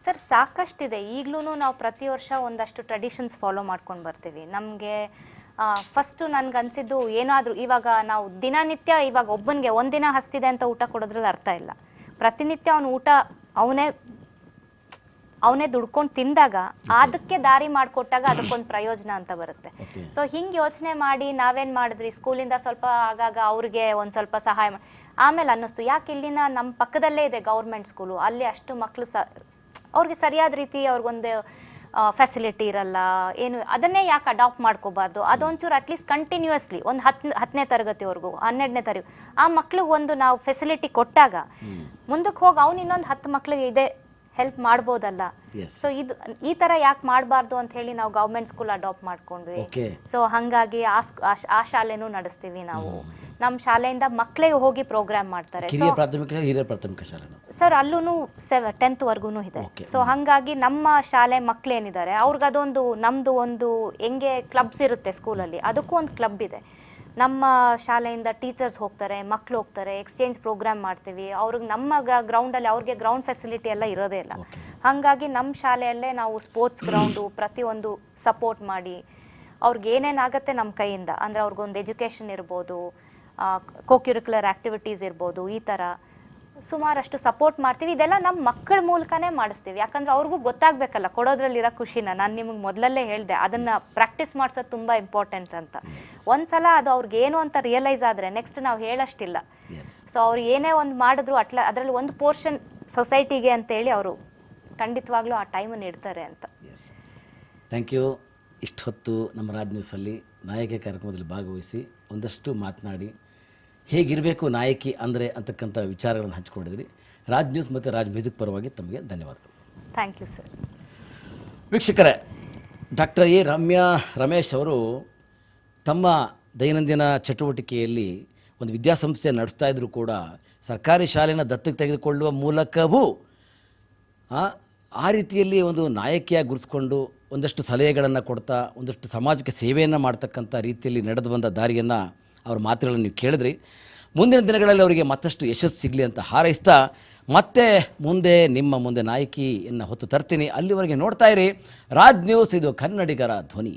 Speaker 2: ಸರ್ ಸಾಕಷ್ಟಿದೆ. ಈಗಲೂ ನಾವು ಪ್ರತಿ ವರ್ಷ ಒಂದಷ್ಟು ಟ್ರೆಡಿಷನ್ಸ್ ಫಾಲೋ ಮಾಡ್ಕೊಂಡು ಬರ್ತೀವಿ. ನಮಗೆ ಫಸ್ಟು ನನಗನ್ಸಿದ್ದು ಏನಾದರೂ ಇವಾಗ ನಾವು ದಿನನಿತ್ಯ ಇವಾಗ ಒಬ್ಬನಿಗೆ ಒಂದಿನ ಹಸ್ತಿದೆ ಅಂತ ಊಟ ಕೊಡೋದ್ರಲ್ಲಿ ಅರ್ಥ ಇಲ್ಲ. ಪ್ರತಿನಿತ್ಯ ಅವನು ಊಟ ಅವನೇ ದುಡ್ಕೊಂಡು ತಿಂದಾಗ ಅದಕ್ಕೆ ದಾರಿ ಮಾಡಿಕೊಟ್ಟಾಗ ಅದಕ್ಕೊಂದು ಪ್ರಯೋಜನ ಅಂತ ಬರುತ್ತೆ. ಸೊ ಹಿಂಗೆ ಯೋಚನೆ ಮಾಡಿ ನಾವೇನು ಮಾಡಿದ್ರಿ, ಸ್ಕೂಲಿಂದ ಸ್ವಲ್ಪ ಆಗಾಗ ಅವ್ರಿಗೆ ಒಂದು ಸ್ವಲ್ಪ ಸಹಾಯ ಮಾಡಿ ಆಮೇಲೆ ಅನ್ನಿಸ್ತು ಯಾಕೆ ಇಲ್ಲಿನ ನಮ್ಮ ಪಕ್ಕದಲ್ಲೇ ಇದೆ ಗೌರ್ಮೆಂಟ್ ಸ್ಕೂಲು, ಅಲ್ಲಿ ಅಷ್ಟು ಮಕ್ಕಳು ಅವ್ರಿಗೆ ಸರಿಯಾದ ರೀತಿ ಅವ್ರಿಗೊಂದು ಫೆಸಿಲಿಟಿ ಇರಲ್ಲ ಏನು, ಅದನ್ನೇ ಯಾಕೆ ಅಡಾಪ್ಟ್ ಮಾಡ್ಕೋಬಾರ್ದು, ಅದೊಂಚೂರು ಅಟ್ಲೀಸ್ಟ್ ಕಂಟಿನ್ಯೂಸ್ಲಿ ಒಂದು 10ನೇ ತರಗತಿವರೆಗೂ 12ನೇ ತರಗತಿ ಆ ಮಕ್ಳಿಗೆ ಒಂದು ನಾವು ಫೆಸಿಲಿಟಿ ಕೊಟ್ಟಾಗ ಮುಂದಕ್ಕೆ ಹೋಗಿ ಅವ್ನು ಇನ್ನೊಂದು 10 ಮಕ್ಳಿಗೆ ಇದೆ ಹೆಲ್ಪ್ ಮಾಡ್ಬೋದಲ್ಲ. ಸೊ ಈ ಥರ ಯಾಕೆ ಮಾಡಬಾರ್ದು ಅಂತ ಹೇಳಿ ನಾವು ಗೌರ್ಮೆಂಟ್ ಸ್ಕೂಲ್ ಅಡಾಪ್ಟ್ ಮಾಡ್ಕೊಂಡ್ವಿ. ಸೊ ಹಾಗಾಗಿ ಆ ಶಾಲೆನೂ ನಡೆಸ್ತೀವಿ ನಾವು. ನಮ್ಮ ಶಾಲೆಯಿಂದ ಮಕ್ಕಳೇ ಹೋಗಿ ಪ್ರೋಗ್ರಾಮ್ ಮಾಡ್ತಾರೆ. ಸರ್ ಅಲ್ಲೂ 10th ವರ್ಗು ಇದೆ. ಸೊ ಹಾಗಾಗಿ ನಮ್ಮ ಶಾಲೆ ಮಕ್ಕಳೇನಿದ್ದಾರೆ ಅವ್ರಿಗೆ ಅದೊಂದು ನಮ್ಮದು ಒಂದು ಹೆಂಗೆ ಕ್ಲಬ್ಸ್ ಇರುತ್ತೆ ಸ್ಕೂಲಲ್ಲಿ, ಅದಕ್ಕೂ ಒಂದು ಕ್ಲಬ್ ಇದೆ. ನಮ್ಮ ಶಾಲೆಯಿಂದ ಟೀಚರ್ಸ್ ಹೋಗ್ತಾರೆ, ಮಕ್ಕಳು ಹೋಗ್ತಾರೆ, ಎಕ್ಸ್ಚೇಂಜ್ ಪ್ರೋಗ್ರಾಮ್ ಮಾಡ್ತೀವಿ. ಅವ್ರಿಗೆ ನಮ್ಮ ಗ್ರೌಂಡಲ್ಲಿ ಅವ್ರಿಗೆ ಗ್ರೌಂಡ್ ಫೆಸಿಲಿಟಿ ಎಲ್ಲ ಇರೋದೇ ಇಲ್ಲ. ಹಾಗಾಗಿ ನಮ್ಮ ಶಾಲೆಯಲ್ಲೇ ನಾವು ಸ್ಪೋರ್ಟ್ಸ್ ಗ್ರೌಂಡು ಪ್ರತಿಯೊಂದು ಸಪೋರ್ಟ್ ಮಾಡಿ ಅವ್ರಿಗೆ ಏನೇನಾಗುತ್ತೆ ನಮ್ಮ ಕೈಯಿಂದ, ಅಂದರೆ ಅವ್ರಿಗೊಂದು ಎಜುಕೇಷನ್ ಇರ್ಬೋದು, ಕೋಕ್ಯುರಿಕ್ಯುಲರ್ ಆ್ಯಕ್ಟಿವಿಟೀಸ್ ಇರ್ಬೋದು, ಈ ಥರ ಸುಮಾರಷ್ಟು ಸಪೋರ್ಟ್ ಮಾಡ್ತೀವಿ. ಇದೆಲ್ಲ ನಮ್ಮ ಮಕ್ಕಳ ಮೂಲಕನೇ ಮಾಡಿಸ್ತೀವಿ. ಯಾಕಂದ್ರೆ ಅವ್ರಿಗೂ ಗೊತ್ತಾಗಬೇಕಲ್ಲ ಕೊಡೋದ್ರಲ್ಲಿರೋ ಖುಷಿನ. ನಾನು ನಿಮಗೆ ಮೊದಲಲ್ಲೇ ಹೇಳಿದೆ ಅದನ್ನು ಪ್ರಾಕ್ಟೀಸ್ ಮಾಡಿಸೋದು ತುಂಬ ಇಂಪಾರ್ಟೆಂಟ್ ಅಂತ. ಒಂದ್ಸಲ ಅದು ಅವ್ರಿಗೆ ಏನು ಅಂತ ರಿಯಲೈಸ್ ಆದರೆ ನೆಕ್ಸ್ಟ್ ನಾವು ಹೇಳಷ್ಟಿಲ್ಲ. ಸೊ ಅವ್ರು ಏನೇ ಒಂದು ಮಾಡಿದ್ರು ಅದರಲ್ಲಿ ಒಂದು ಪೋರ್ಷನ್ ಸೊಸೈಟಿಗೆ ಅಂತೇಳಿ ಅವರು ಖಂಡಿತವಾಗ್ಲೂ ಆ ಟೈಮನ್ನು ಇಡ್ತಾರೆ ಅಂತ.
Speaker 1: Thank you. ಇಷ್ಟು ಹೊತ್ತು ನಮ್ಮ ರಾಜ್ ನ್ಯೂಸಲ್ಲಿ ನಾಯಕಿ ಕಾರ್ಯಕ್ರಮದಲ್ಲಿ ಭಾಗವಹಿಸಿ ಒಂದಷ್ಟು ಮಾತನಾಡಿ ಹೇಗಿರಬೇಕು ನಾಯಕಿ ಅಂದರೆ ಅಂತಕ್ಕಂಥ ವಿಚಾರಗಳನ್ನು ಹಂಚಿಕೊಂಡಿದ್ರಿ. ರಾಜ್ ನ್ಯೂಸ್ ಮತ್ತು ರಾಜ್ ಮ್ಯೂಸಿಕ್ ಪರವಾಗಿ ತಮಗೆ ಧನ್ಯವಾದಗಳು.
Speaker 2: Thank you sir.
Speaker 1: ವೀಕ್ಷಕರೇ, ಡಾಕ್ಟರ್ ಎ ರಮೇಶ್ ಅವರು ತಮ್ಮ ದೈನಂದಿನ ಚಟುವಟಿಕೆಯಲ್ಲಿ ಒಂದು ವಿದ್ಯಾಸಂಸ್ಥೆ ನಡೆಸ್ತಾ ಇದ್ದರೂ ಕೂಡ ಸರ್ಕಾರಿ ಶಾಲೆಯನ್ನು ದತ್ತಕ್ಕೆ ತೆಗೆದುಕೊಳ್ಳುವ ಮೂಲಕವೂ ಆ ರೀತಿಯಲ್ಲಿ ಒಂದು ನಾಯಕಿಯಾಗಿ ಗುರುಸ್ಕೊಂಡು ಒಂದಷ್ಟು ಸಲಹೆಗಳನ್ನು ಕೊಡ್ತಾ ಒಂದಷ್ಟು ಸಮಾಜಕ್ಕೆ ಸೇವೆಯನ್ನು ಮಾಡ್ತಕ್ಕಂಥ ರೀತಿಯಲ್ಲಿ ನಡೆದು ಬಂದ ದಾರಿಯನ್ನು ಅವ್ರ ಮಾತುಗಳನ್ನು ನೀವು ಕೇಳಿದ್ರಿ. ಮುಂದಿನ ದಿನಗಳಲ್ಲಿ ಅವರಿಗೆ ಮತ್ತಷ್ಟು ಯಶಸ್ಸು ಸಿಗಲಿ ಅಂತ ಹಾರೈಸ್ತಾ ಮತ್ತೆ ನಿಮ್ಮ ಮುಂದೆ ನಾಯಕಿಯನ್ನು ಹೊತ್ತು ತರ್ತೀನಿ. ಅಲ್ಲಿವರೆಗೆ ನೋಡ್ತಾ ಇರಿ ರಾಜ್ ನ್ಯೂಸ್, ಇದು ಕನ್ನಡಿಗರ ಧ್ವನಿ.